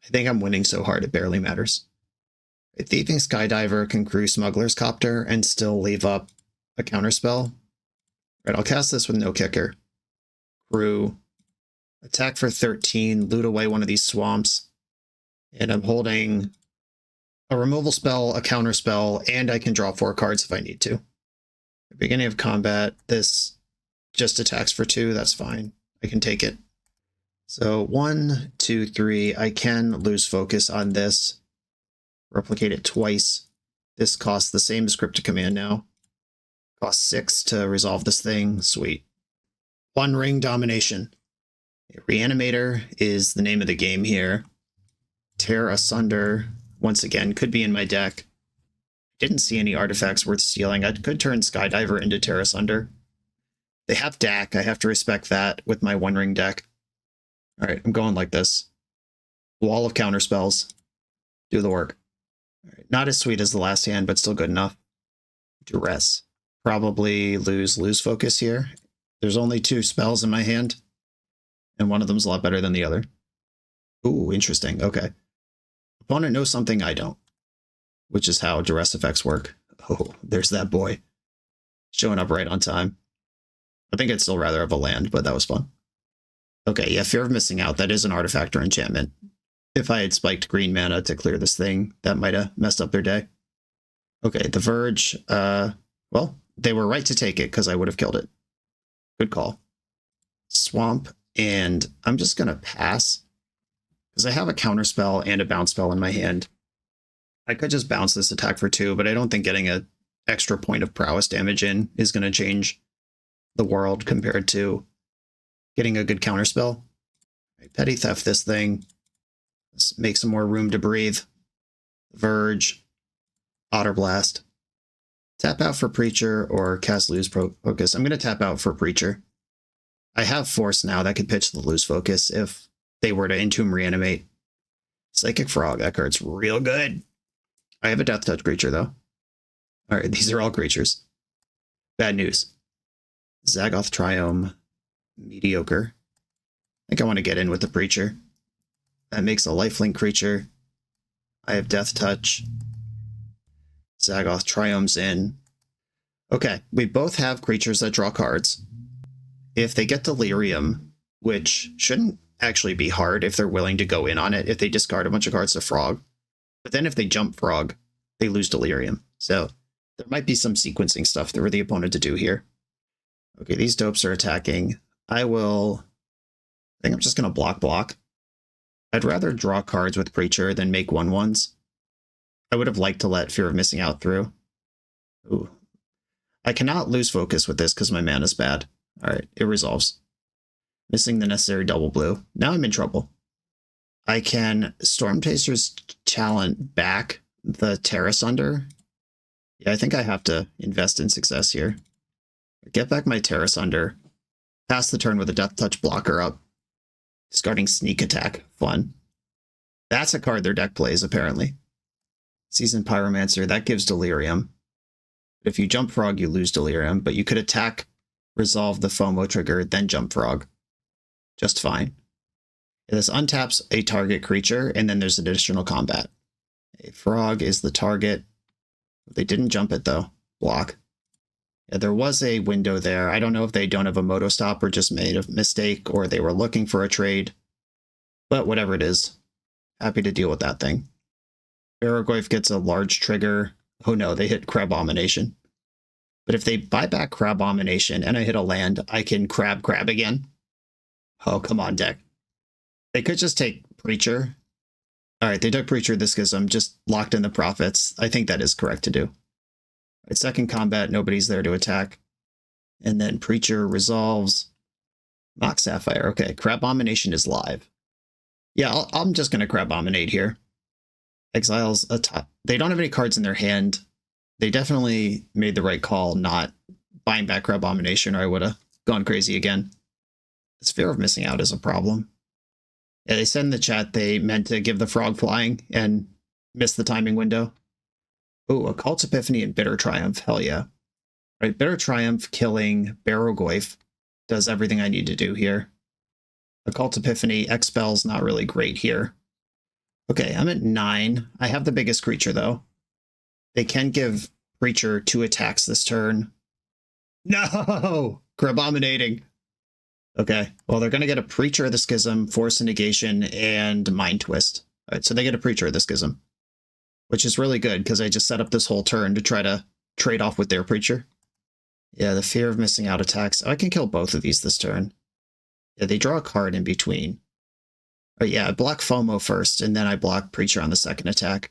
I think I'm winning so hard it barely matters. A Thieving Skydiver can crew Smuggler's Copter and still leave up a counterspell. Right, I'll cast this with no kicker. Crew. Attack for 13, loot away one of these swamps. And I'm holding a removal spell, a counter spell, and I can draw 4 cards if I need to. At the beginning of combat, this just attacks for 2, that's fine. I can take it. So 1, 2, 3, I can lose focus on this. Replicate it twice. This costs the same as Cryptic Command now. Costs 6 to resolve this thing. Sweet. One Ring Domination. Reanimator is the name of the game here. Tear Asunder, once again, could be in my deck. Didn't see any artifacts worth stealing. I could turn Skydiver into Tear Asunder. They have Dak. I have to respect that with my One Ring deck. Alright, I'm going like this. Wall of counterspells. Do the work. Alright, not as sweet as the last hand, but still good enough. Duress. Probably lose focus here. There's only 2 spells in my hand, and one of them's a lot better than the other. Ooh, interesting. Okay. Opponent knows something I don't, which is how duress effects work. Oh, there's that boy. Showing up right on time. I think I'd still rather have a land, but that was fun. Okay, yeah, Fear of Missing Out. That is an artifact or enchantment. If I had spiked green mana to clear this thing, that might have messed up their day. Okay, the Verge. Well, they were right to take it because I would have killed it. Good call. Swamp, and I'm just going to pass because I have a counterspell and a bounce spell in my hand. I could just bounce this attack for 2, but I don't think getting an extra point of prowess damage in is going to change the world compared to getting a good counterspell. Right, petty theft this thing. Let's make some more room to breathe. Verge. Otter Blast. Tap out for Preacher or cast Lose Focus. I'm going to tap out for Preacher. I have Force now that could pitch the Lose Focus if they were to Entomb Reanimate. Psychic Frog, that card's real good. I have a Death Touch creature though. Alright, these are all creatures. Bad news. Zagoth Triome. Mediocre. I think I want to get in with the Preacher. That makes a lifelink creature. I have Death Touch. Zagoth Triome's in. Okay, we both have creatures that draw cards. If they get Delirium, which shouldn't actually be hard if they're willing to go in on it, if they discard a bunch of cards to Frog. But then if they jump Frog, they lose Delirium. So there might be some sequencing stuff for the opponent to do here. Okay, these dopes are attacking. I think I'm just going to block. I'd rather draw cards with Preacher than make 1/1s. I would have liked to let Fear of Missing Out through. Ooh. I cannot lose focus with this because my mana's bad. Alright, it resolves. Missing the necessary double blue. Now I'm in trouble. I can Storm Chaser's Talent back the Tear Asunder. Yeah, I think I have to invest in success here. Get back my Tear Asunder. Pass the turn with a Death Touch blocker up. Discarding Sneak Attack. Fun. That's a card their deck plays, apparently. Seasoned Pyromancer, that gives Delirium. If you jump Frog, you lose Delirium, but you could attack, resolve the FOMO trigger, then jump Frog. Just fine. This untaps a target creature, and then there's additional combat. A Frog is the target. They didn't jump it, though. Block. Yeah, there was a window there. I don't know if they don't have a moto stop or just made a mistake or they were looking for a trade. But whatever it is, happy to deal with that thing. Barragoyf gets a large trigger. Oh no, they hit Crabomination. But if they buy back Crabomination and I hit a land, I can crab again. Oh, come on, deck. They could just take Preacher. All right, they took Preacher this Schism, just locked in the profits. I think that is correct to do. All right, second combat, nobody's there to attack. And then Preacher resolves. Mox Sapphire. Okay, Crabomination is live. Yeah, I'm just going to Crabominate here. Exiles a top. They don't have any cards in their hand. They definitely made the right call not buying back Crabomination or I would have gone crazy again. This fear of missing out is a problem. Yeah, they said in the chat they meant to give the frog flying and missed the timing window. Oh, Occult Epiphany and Bitter Triumph. Hell yeah. All right, Bitter Triumph killing Barragoyf does everything I need to do here. Occult Epiphany, Expel's not really great here. Okay, I'm at 9. I have the biggest creature, though. They can give Preacher 2 attacks this turn. No! Crabominating. Okay, well, they're going to get a Preacher of the Schism, Force of Negation, and Mind Twist. All right, so they get a Preacher of the Schism, which is really good because I just set up this whole turn to try to trade off with their Preacher. Yeah, the fear of missing out attacks. Oh, I can kill both of these this turn. Yeah, they draw a card in between. Oh, yeah, I block FOMO first, and then I block Preacher on the second attack.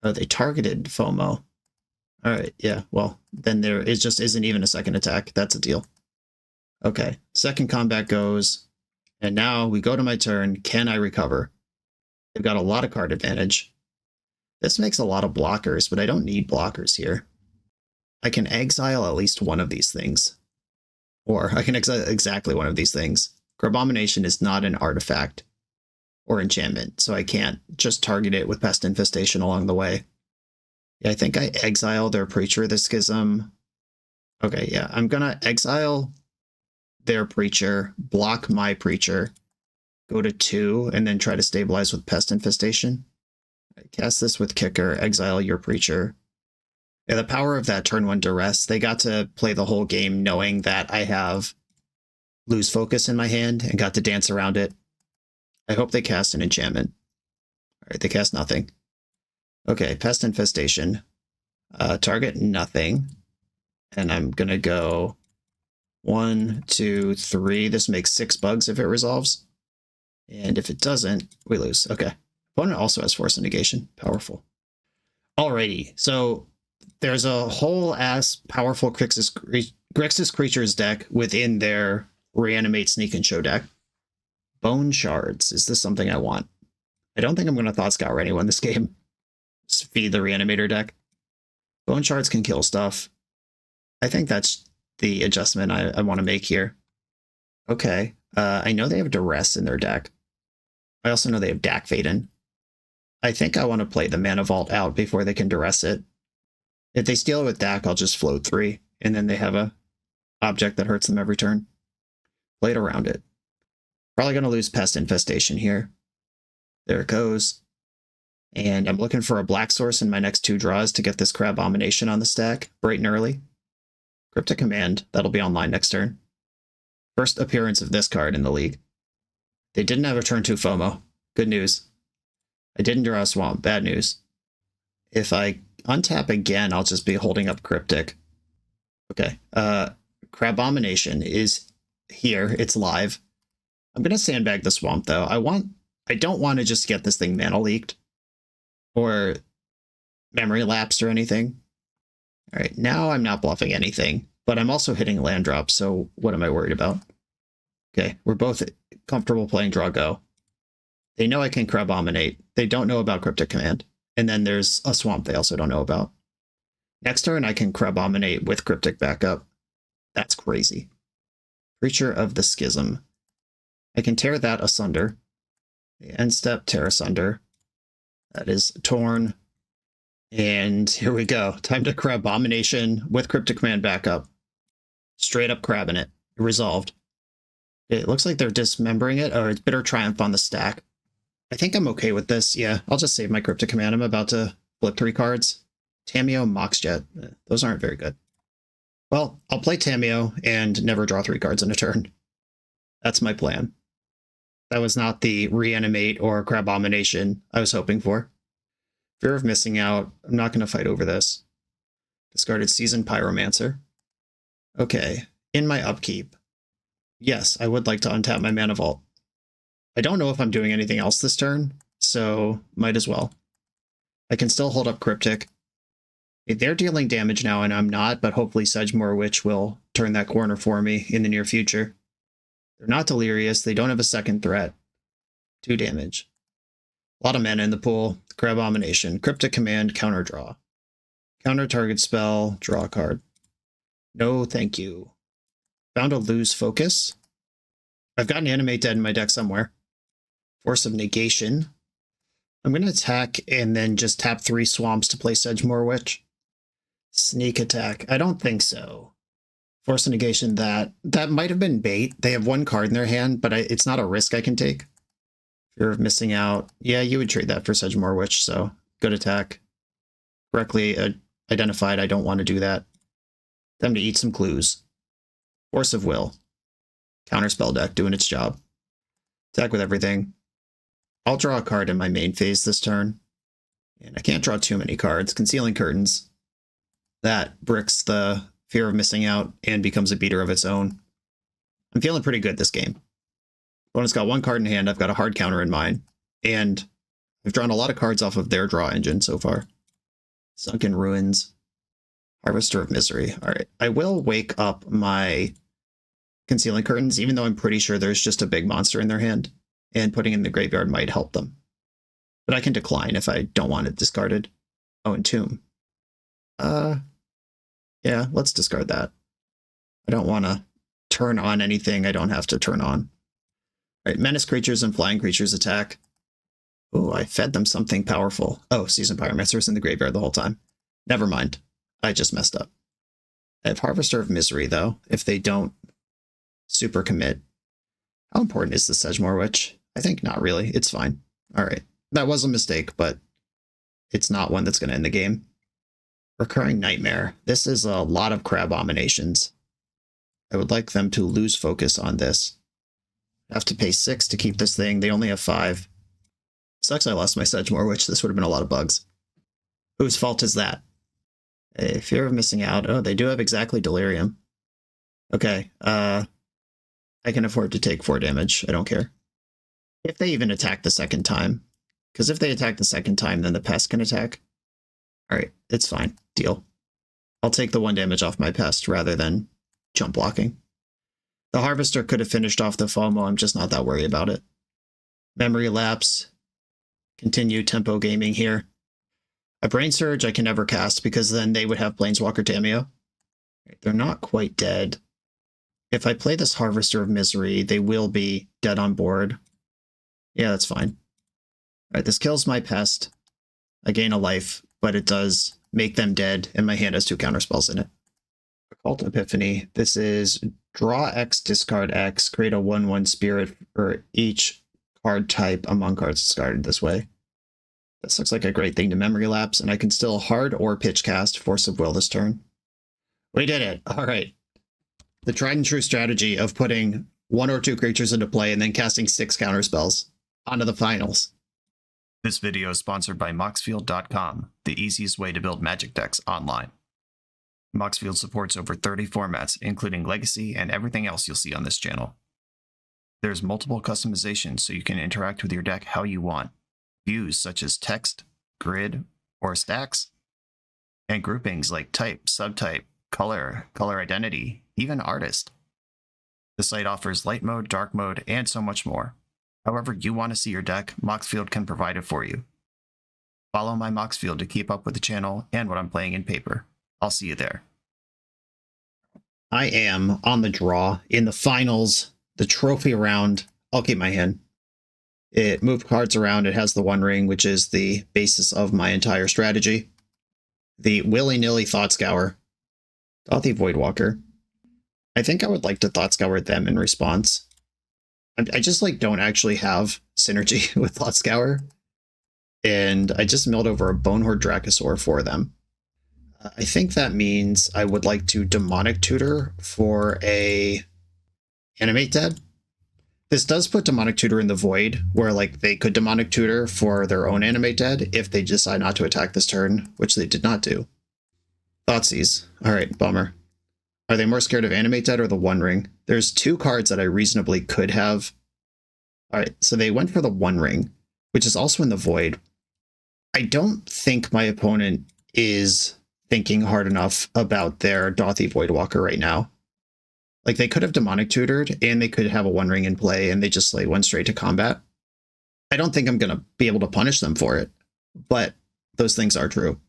Oh, they targeted FOMO. All right, yeah, well, then there is just isn't even a second attack. That's a deal. Okay, second combat goes, and now we go to my turn. Can I recover? They've got a lot of card advantage. This makes a lot of blockers, but I don't need blockers here. I can exile at least one of these things. Or I can exile exactly one of these things. Crabomination is not an artifact or enchantment, so I can't just target it with Pest Infestation along the way. Yeah, I think I exile their Preacher of the Schism. Okay, yeah, I'm gonna exile their Preacher, block my Preacher, go to 2, and then try to stabilize with Pest Infestation. Cast this with Kicker, exile your Preacher. Yeah, the power of that turn 1 Duress, they got to play the whole game knowing that I have Lose Focus in my hand and got to dance around it. I hope they cast an enchantment. All right, they cast nothing. Okay, Pest Infestation. Target nothing. And I'm going to go 1, 2, 3. This makes 6 bugs if it resolves. And if it doesn't, we lose. Okay. Opponent also has Force of Negation. Powerful. Alrighty, so there's a whole ass powerful Grixis Creatures deck within their Reanimate, Sneak, and Show deck. Bone Shards. Is this something I want? I don't think I'm going to Thought Scour anyone this game. Just feed the Reanimator deck. Bone Shards can kill stuff. I think that's the adjustment I want to make here. Okay. I know they have Duress in their deck. I also know they have Dak Vaden. I think I want to play the Mana Vault out before they can Duress it. If they steal it with Dak, I'll just float 3, and then they have a object that hurts them every turn. Play it around it. Probably going to lose Pest Infestation here. There it goes. And I'm looking for a black source in my next 2 draws to get this Crabomination on the stack, bright and early. Cryptic Command, that'll be online next turn. First appearance of this card in the league. They didn't have a turn 2 FOMO. Good news. I didn't draw a Swamp. Bad news. If I untap again, I'll just be holding up Cryptic. Okay. Crabomination is here. It's live. I'm going to sandbag the Swamp, though. I don't want to just get this thing mana leaked or memory lapsed or anything. All right, now I'm not bluffing anything, but I'm also hitting land drops, so what am I worried about? Okay, we're both comfortable playing draw go. They know I can Crabominate. They don't know about Cryptic Command. And then there's a Swamp they also don't know about. Next turn, I can Crabominate with Cryptic backup. That's crazy. Preacher of the Schism. I can tear that asunder. The end step, tear asunder. That is torn. And here we go. Time to Crabomination with Cryptic Command backup. Straight up crabbing it. Resolved. It looks like they're dismembering it, or it's Bitter Triumph on the stack. I think I'm okay with this. Yeah, I'll just save my Cryptic Command. I'm about to flip 3 cards. Tameo, Moxjet. Those aren't very good. Well, I'll play Tameo and never draw 3 cards in a turn. That's my plan. That was not the reanimate or Crabomination I was hoping for. Fear of missing out. I'm not going to fight over this. Discarded Seasoned Pyromancer. Okay, in my upkeep. Yes, I would like to untap my Mana Vault. I don't know if I'm doing anything else this turn, so might as well. I can still hold up Cryptic. They're dealing damage now, and I'm not, but hopefully Sedgemoor Witch will turn that corner for me in the near future. They're not delirious. They don't have a second threat. 2 damage. A lot of mana in the pool. Crabomination. Cryptic Command, counter draw. Counter target spell, draw a card. No, thank you. Found a lose focus. I've got an Animate Dead in my deck somewhere. Force of Negation. I'm going to attack and then just tap 3 swamps to play Sedgemoor Witch. Sneak attack. I don't think so. Force of Negation, that might have been bait. They have 1 card in their hand, but it's not a risk I can take. Fear of missing out. Yeah, you would trade that for Sedgemoor Witch, so good attack. Correctly identified, I don't want to do that. Them to eat some clues. Force of Will. Counterspell deck doing its job. Attack with everything. I'll draw a card in my main phase this turn. And I can't draw too many cards. Concealing Curtains. That bricks the Fear of missing out and becomes a beater of its own. I'm feeling pretty good this game. Opponent's got 1 card in hand. I've got a hard counter in mine. And I've drawn a lot of cards off of their draw engine so far. Sunken Ruins. Harvester of Misery. All right. I will wake up my Concealing Curtains, even though I'm pretty sure there's just a big monster in their hand. And putting in the graveyard might help them. But I can decline if I don't want it discarded. Oh, and Tomb. Yeah, let's discard that. I don't want to turn on anything I don't have to turn on. All right, Menace creatures and flying creatures attack. Oh, I fed them something powerful. Oh, Seasoned Pyromancer's in the graveyard the whole time. Never mind. I just messed up. I have Harvester of Misery, though, if they don't super commit. How important is the Sedgemoor Witch? I think not really. It's fine. All right. That was a mistake, but it's not one that's going to end the game. Recurring Nightmare. This is a lot of Crabominations. I would like them to lose focus on this. I have to pay 6 to keep this thing. They only have 5. Sucks I lost my Sedgemoor Witch. This would have been a lot of bugs. Whose fault is that? A Fear of missing out. Oh, they do have exactly Delirium. Okay. I can afford to take 4 damage. I don't care. If they even attack the second time. Because if they attack the second time, then the pest can attack. Alright, it's fine. Deal. I'll take the 1 damage off my pest rather than jump blocking. The Harvester could have finished off the FOMO. I'm just not that worried about it. Memory Lapse. Continue tempo gaming here. A Brain Surge I can never cast because then they would have Planeswalker Tameo. They're not quite dead. If I play this Harvester of Misery, they will be dead on board. Yeah, that's fine. Alright, this kills my pest. I gain a life, but it does make them dead, and my hand has 2 counterspells in it. Occult Epiphany. This is draw X, discard X, create a 1/1 spirit for each card type among cards discarded this way. This looks like a great thing to memory lapse, and I can still hard or pitch cast Force of Will this turn. We did it! Alright. The tried and true strategy of putting 1 or 2 creatures into play and then casting 6 counterspells onto the finals. This video is sponsored by Moxfield.com, the easiest way to build Magic decks online. Moxfield supports over 30 formats, including Legacy and everything else you'll see on this channel. There's multiple customizations so you can interact with your deck how you want. Views such as text, grid, or stacks, and groupings like type, subtype, color, color identity, even artist. The site offers light mode, dark mode, and so much more. However you want to see your deck, Moxfield can provide it for you. Follow my Moxfield to keep up with the channel and what I'm playing in paper. I'll see you there. I am on the draw in the finals, the trophy round. I'll keep my hand. It moved cards around. It has the One Ring, which is the basis of my entire strategy. The willy-nilly Thought Scour. Gothy Voidwalker. I think I would like to Thought Scour them in response. I just don't actually have synergy with Thought Scour. And I just milled over a Bonehorde Dracosaur for them. I think that means I would like to Demonic Tutor for a Animate Dead. This does put Demonic Tutor in the void, where like they could Demonic Tutor for their own Animate Dead if they decide not to attack this turn, which they did not do. Thoughtseize. Alright, bummer. Are they more scared of Animate Dead or the One Ring? There's two cards that I reasonably could have. Alright, so they went for the One Ring, which is also in the void. I don't think my opponent is thinking hard enough about their Dothy Voidwalker right now. Like, they could have Demonic Tutored, and they could have a One Ring in play, and they just, like, went straight to combat. I don't think I'm going to be able to punish them for it, but those things are true.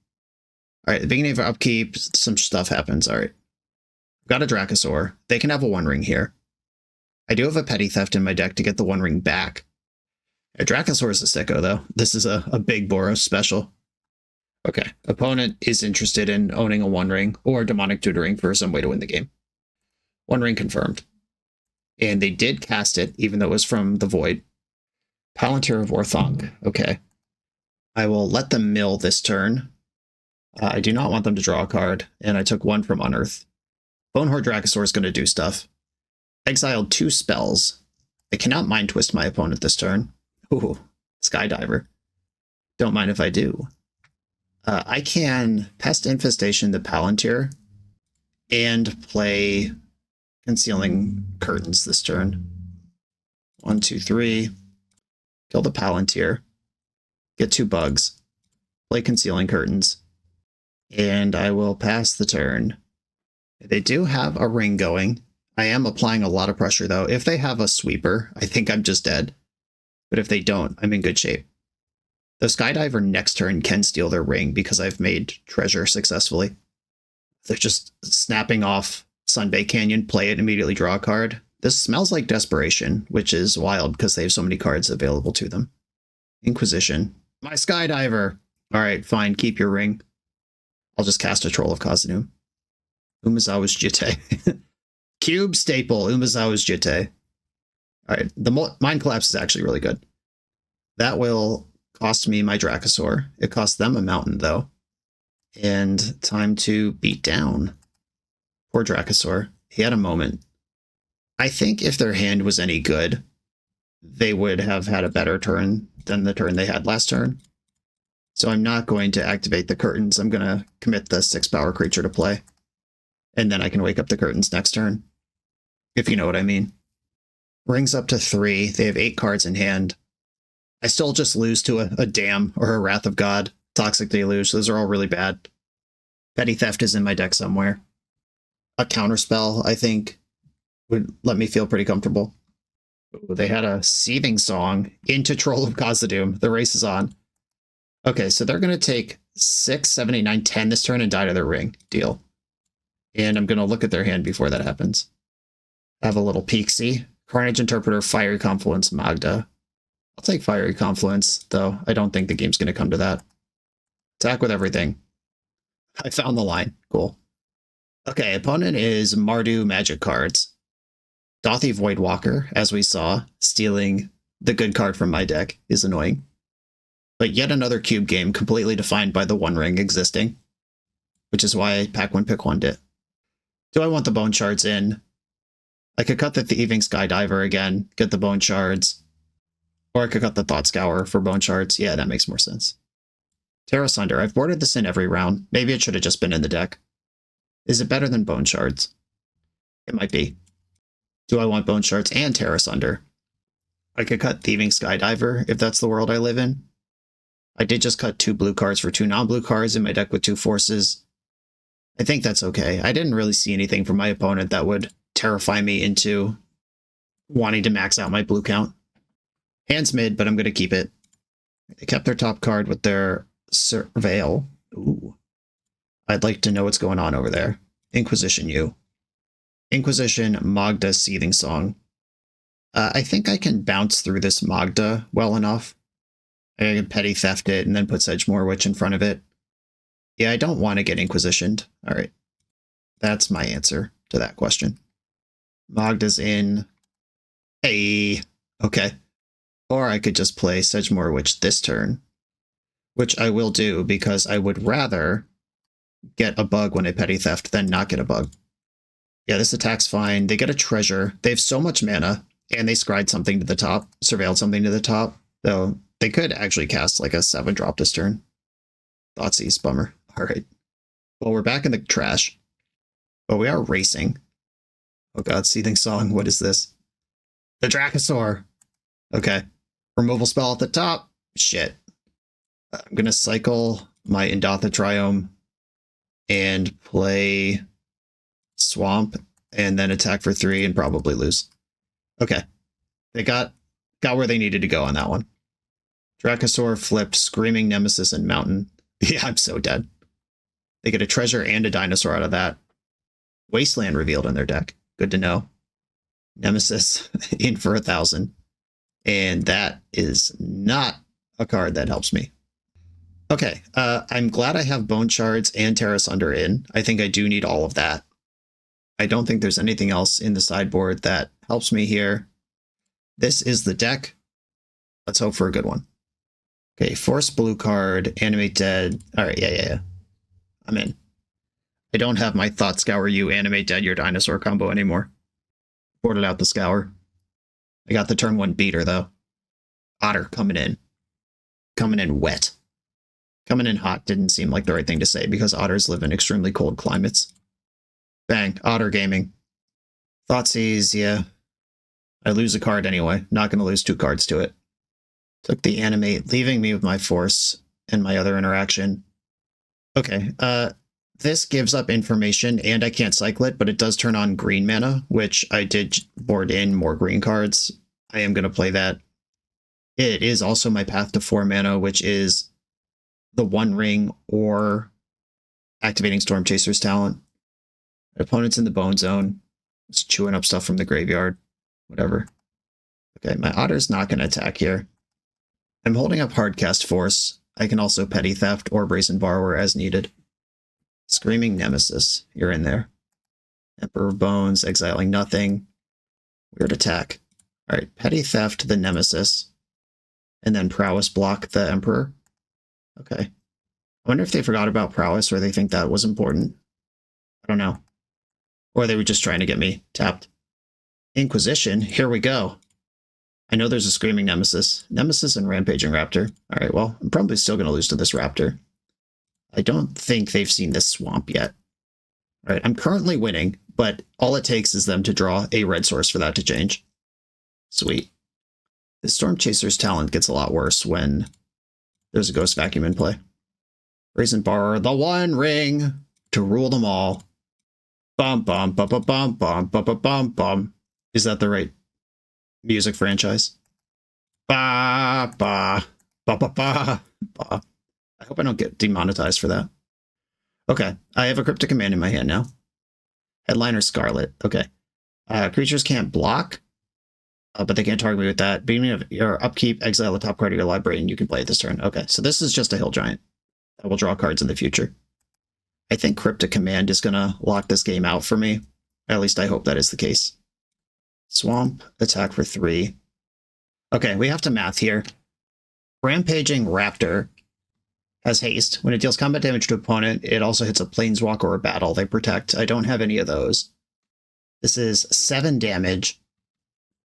Alright, at the beginning of upkeep, some stuff happens. Alright. Got a Dracosaur. They can have a One Ring here. I do have a Petty Theft in my deck to get the One Ring back. A Dracosaur is a sicko, though. This is a big Boros special. Okay, opponent is interested in owning a One Ring or Demonic Tutoring for some way to win the game. One Ring confirmed. And they did cast it, even though it was from the void. Palantir of Orthonk. Okay. I will let them mill this turn. I do not want them to draw a card, and I took one from Unearth. Bonehorde Dracosaur is going to do stuff. Exiled 2 spells. I cannot Mind Twist my opponent this turn. Ooh, Skydiver. Don't mind if I do. I can Pest Infestation the Palantir and play Concealing Curtains this turn. 1, 2, 3. Kill the Palantir. Get 2 bugs. Play Concealing Curtains. And I will pass the turn. They do have a ring going. I am applying a lot of pressure, though. If they have a sweeper, I think I'm just dead. But if they don't, I'm in good shape. The Skydiver next turn can steal their ring because I've made treasure successfully. They're just snapping off Sunbay Canyon, play it, immediately draw a card. This smells like desperation, which is wild because they have so many cards available to them. Inquisition. My Skydiver! Alright, fine, keep your ring. I'll just cast a Troll of Khazad-dûm. Umezawa's Jitte. Cube staple, Umezawa's Jitte. Alright, the Mind Collapse is actually really good. That will cost me my Dracosaur. It cost them a mountain, though. And time to beat down. Poor Dracosaur. He had a moment. I think if their hand was any good, they would have had a better turn than the turn they had last turn. So I'm not going to activate the curtains. I'm going to commit the 6-power creature to play. And then I can wake up the curtains next turn. If you know what I mean. Rings up to 3. They have 8 cards in hand. I still just lose to a Dam or a Wrath of God. Toxic Deluge. Those are all really bad. Petty Theft is in my deck somewhere. A Counterspell, I think, would let me feel pretty comfortable. Ooh, they had a Seething Song into Troll of Khazad-dûm. The race is on. Okay, so they're going to take 6, 7, 8, 9, 10 this turn and die to their ring. Deal. And I'm going to look at their hand before that happens. Have a little peek-see. Carnage Interpreter, Fiery Confluence, Magda. I'll take Fiery Confluence, though I don't think the game's going to come to that. Attack with everything. I found the line. Cool. Okay, opponent is Mardu Magic cards. Dothy Voidwalker, as we saw, stealing the good card from my deck is annoying. But yet another cube game completely defined by the One Ring existing, which is why I pack 1, pick 1 it. Do I want the Bone Shards in? I could cut the Thieving Skydiver again, get the Bone Shards. Or I could cut the Thought Scour for Bone Shards. Yeah, that makes more sense. Terra Sunder. I've boarded this in every round. Maybe it should have just been in the deck. Is it better than Bone Shards? It might be. Do I want Bone Shards and Terra Sunder? I could cut Thieving Skydiver if that's the world I live in. I did just cut 2 blue cards for 2 non-blue cards in my deck with 2 forces. I think that's okay. I didn't really see anything from my opponent that would terrify me into wanting to max out my blue count. Hand's mid, but I'm going to keep it. They kept their top card with their Surveil. Ooh. I'd like to know what's going on over there. Inquisition U. Inquisition, Magda, Seething Song. I think I can bounce through this Magda well enough. I can Petty Theft it and then put Sedgemoor Witch in front of it. Yeah, I don't want to get Inquisitioned. Alright. That's my answer to that question. Magda's in. Hey. Okay. Or I could just play Sedgemoor Witch this turn. Which I will do because I would rather get a bug when I petty theft, then not get a bug. Yeah, this attack's fine. They get a treasure. They have so much mana, and they scried something to the top, surveilled something to the top. So they could actually cast like a 7-drop this turn. Thoughtseize, bummer. All right. Well, we're back in the trash, but we are racing. Oh god, Seething Song, what is this? The Dracosaur. Okay. Removal spell at the top. Shit. I'm going to cycle my Indatha Triome and play Swamp and then attack for 3 and probably lose. Okay. They got where they needed to go on that one. Dracosaur flipped Screaming Nemesis and Mountain. Yeah, I'm so dead. They get a treasure and a dinosaur out of that. Wasteland revealed in their deck. Good to know. Nemesis in for 1,000. And that is not a card that helps me. Okay, I'm glad I have Bone Shards and Terra Sunder in. I think I do need all of that. I don't think there's anything else in the sideboard that helps me here. This is the deck. Let's hope for a good one. Okay, Force Blue card, Animate Dead. All right, yeah. I'm in. I don't have my Thought Scour You, Animate Dead Your Dinosaur combo anymore. Boarded out the Scour. I got the turn 1 beater, though. Otter coming in. Coming in wet. Coming in hot didn't seem like the right thing to say because otters live in extremely cold climates. Bang, Otter Gaming. Thoughtseize, yeah. I lose a card anyway. Not going to lose 2 cards to it. Took the Animate, leaving me with my Force and my other interaction. Okay, this gives up information and I can't cycle it, but it does turn on green mana, which I did board in more green cards. I am going to play that. It is also my path to 4 mana, which is the One Ring or activating Storm Chaser's talent. My opponent's in the Bone Zone. It's chewing up stuff from the graveyard. Whatever. Okay, my Otter's not going to attack here. I'm holding up Hardcast Force. I can also Petty Theft or Brazen Borrower as needed. Screaming Nemesis, you're in there. Emperor of Bones, exiling nothing. Weird attack. Alright, Petty Theft the Nemesis. And then Prowess block the Emperor. Okay. I wonder if they forgot about Prowess or they think that was important. I don't know. Or they were just trying to get me tapped. Inquisition, here we go. I know there's a Screaming Nemesis. Nemesis and Rampaging Raptor. Alright, well, I'm probably still going to lose to this Raptor. I don't think they've seen this Swamp yet. Alright, I'm currently winning, but all it takes is them to draw a red source for that to change. Sweet. The Storm Chaser's talent gets a lot worse when there's a Ghost Vacuum in play. Brazen Borrower, the One Ring to rule them all. Bum bum bum bum bum bum bum bum bum bum. Is that the right music franchise? Ba ba ba ba ba ba. I hope I don't get demonetized for that. Okay, I have a Cryptic Command in my hand now. Headliner Scarlet. Okay. Creatures can't block, but they can't target me with that. Beginning of your upkeep, exile the top card of your library, and you can play it this turn. Okay, so this is just a Hill Giant that will draw cards in the future. I think Cryptic Command is going to lock this game out for me. At least I hope that is the case. Swamp, attack for 3. Okay, we have to math here. Rampaging Raptor has haste. When it deals combat damage to opponent, it also hits a planeswalker or a battle. They protect. I don't have any of those. This is 7 damage.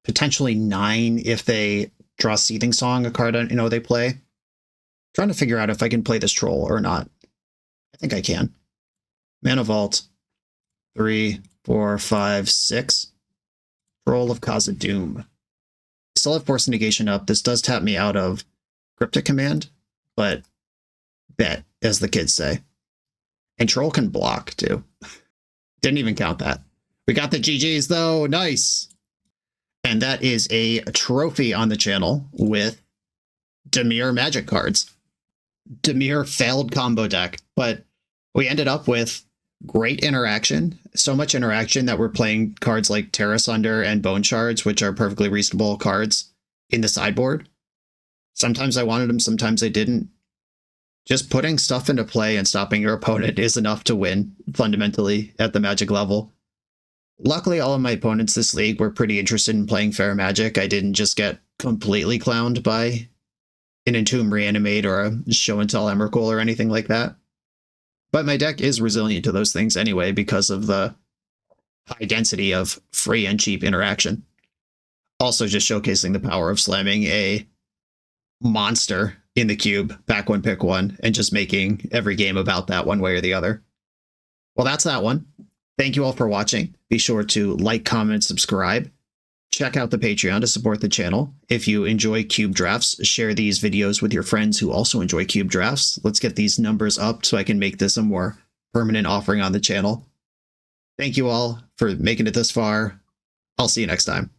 Potentially 9 if they draw Seething Song, a card they play. Trying to figure out if I can play this troll or not. I think I can. Mana Vault. 3, 4, 5, 6. Troll of Khazad-dûm. Still have Force Negation up. This does tap me out of Cryptic Command, but bet, as the kids say. And Troll can block, too. Didn't even count that. We got the GGs, though. Nice. And that is a trophy on the channel with Dimir Magic cards. Dimir failed combo deck, but we ended up with great interaction. So much interaction that we're playing cards like Terra Sunder and Bone Shards, which are perfectly reasonable cards in the sideboard. Sometimes I wanted them, sometimes I didn't. Just putting stuff into play and stopping your opponent is enough to win, fundamentally, at the Magic level. Luckily, all of my opponents this league were pretty interested in playing fair Magic. I didn't just get completely clowned by an Entomb Reanimate or a Show and Tell Emrakul or anything like that. But my deck is resilient to those things anyway because of the high density of free and cheap interaction. Also just showcasing the power of slamming a monster in the cube, back one, pick one, and just making every game about that one way or the other. Well, that's that one. Thank you all for watching. Be sure to like, comment, subscribe. Check out the Patreon to support the channel. If you enjoy cube drafts, share these videos with your friends who also enjoy cube drafts. Let's get these numbers up so I can make this a more permanent offering on the channel. Thank you all for making it this far. I'll see you next time.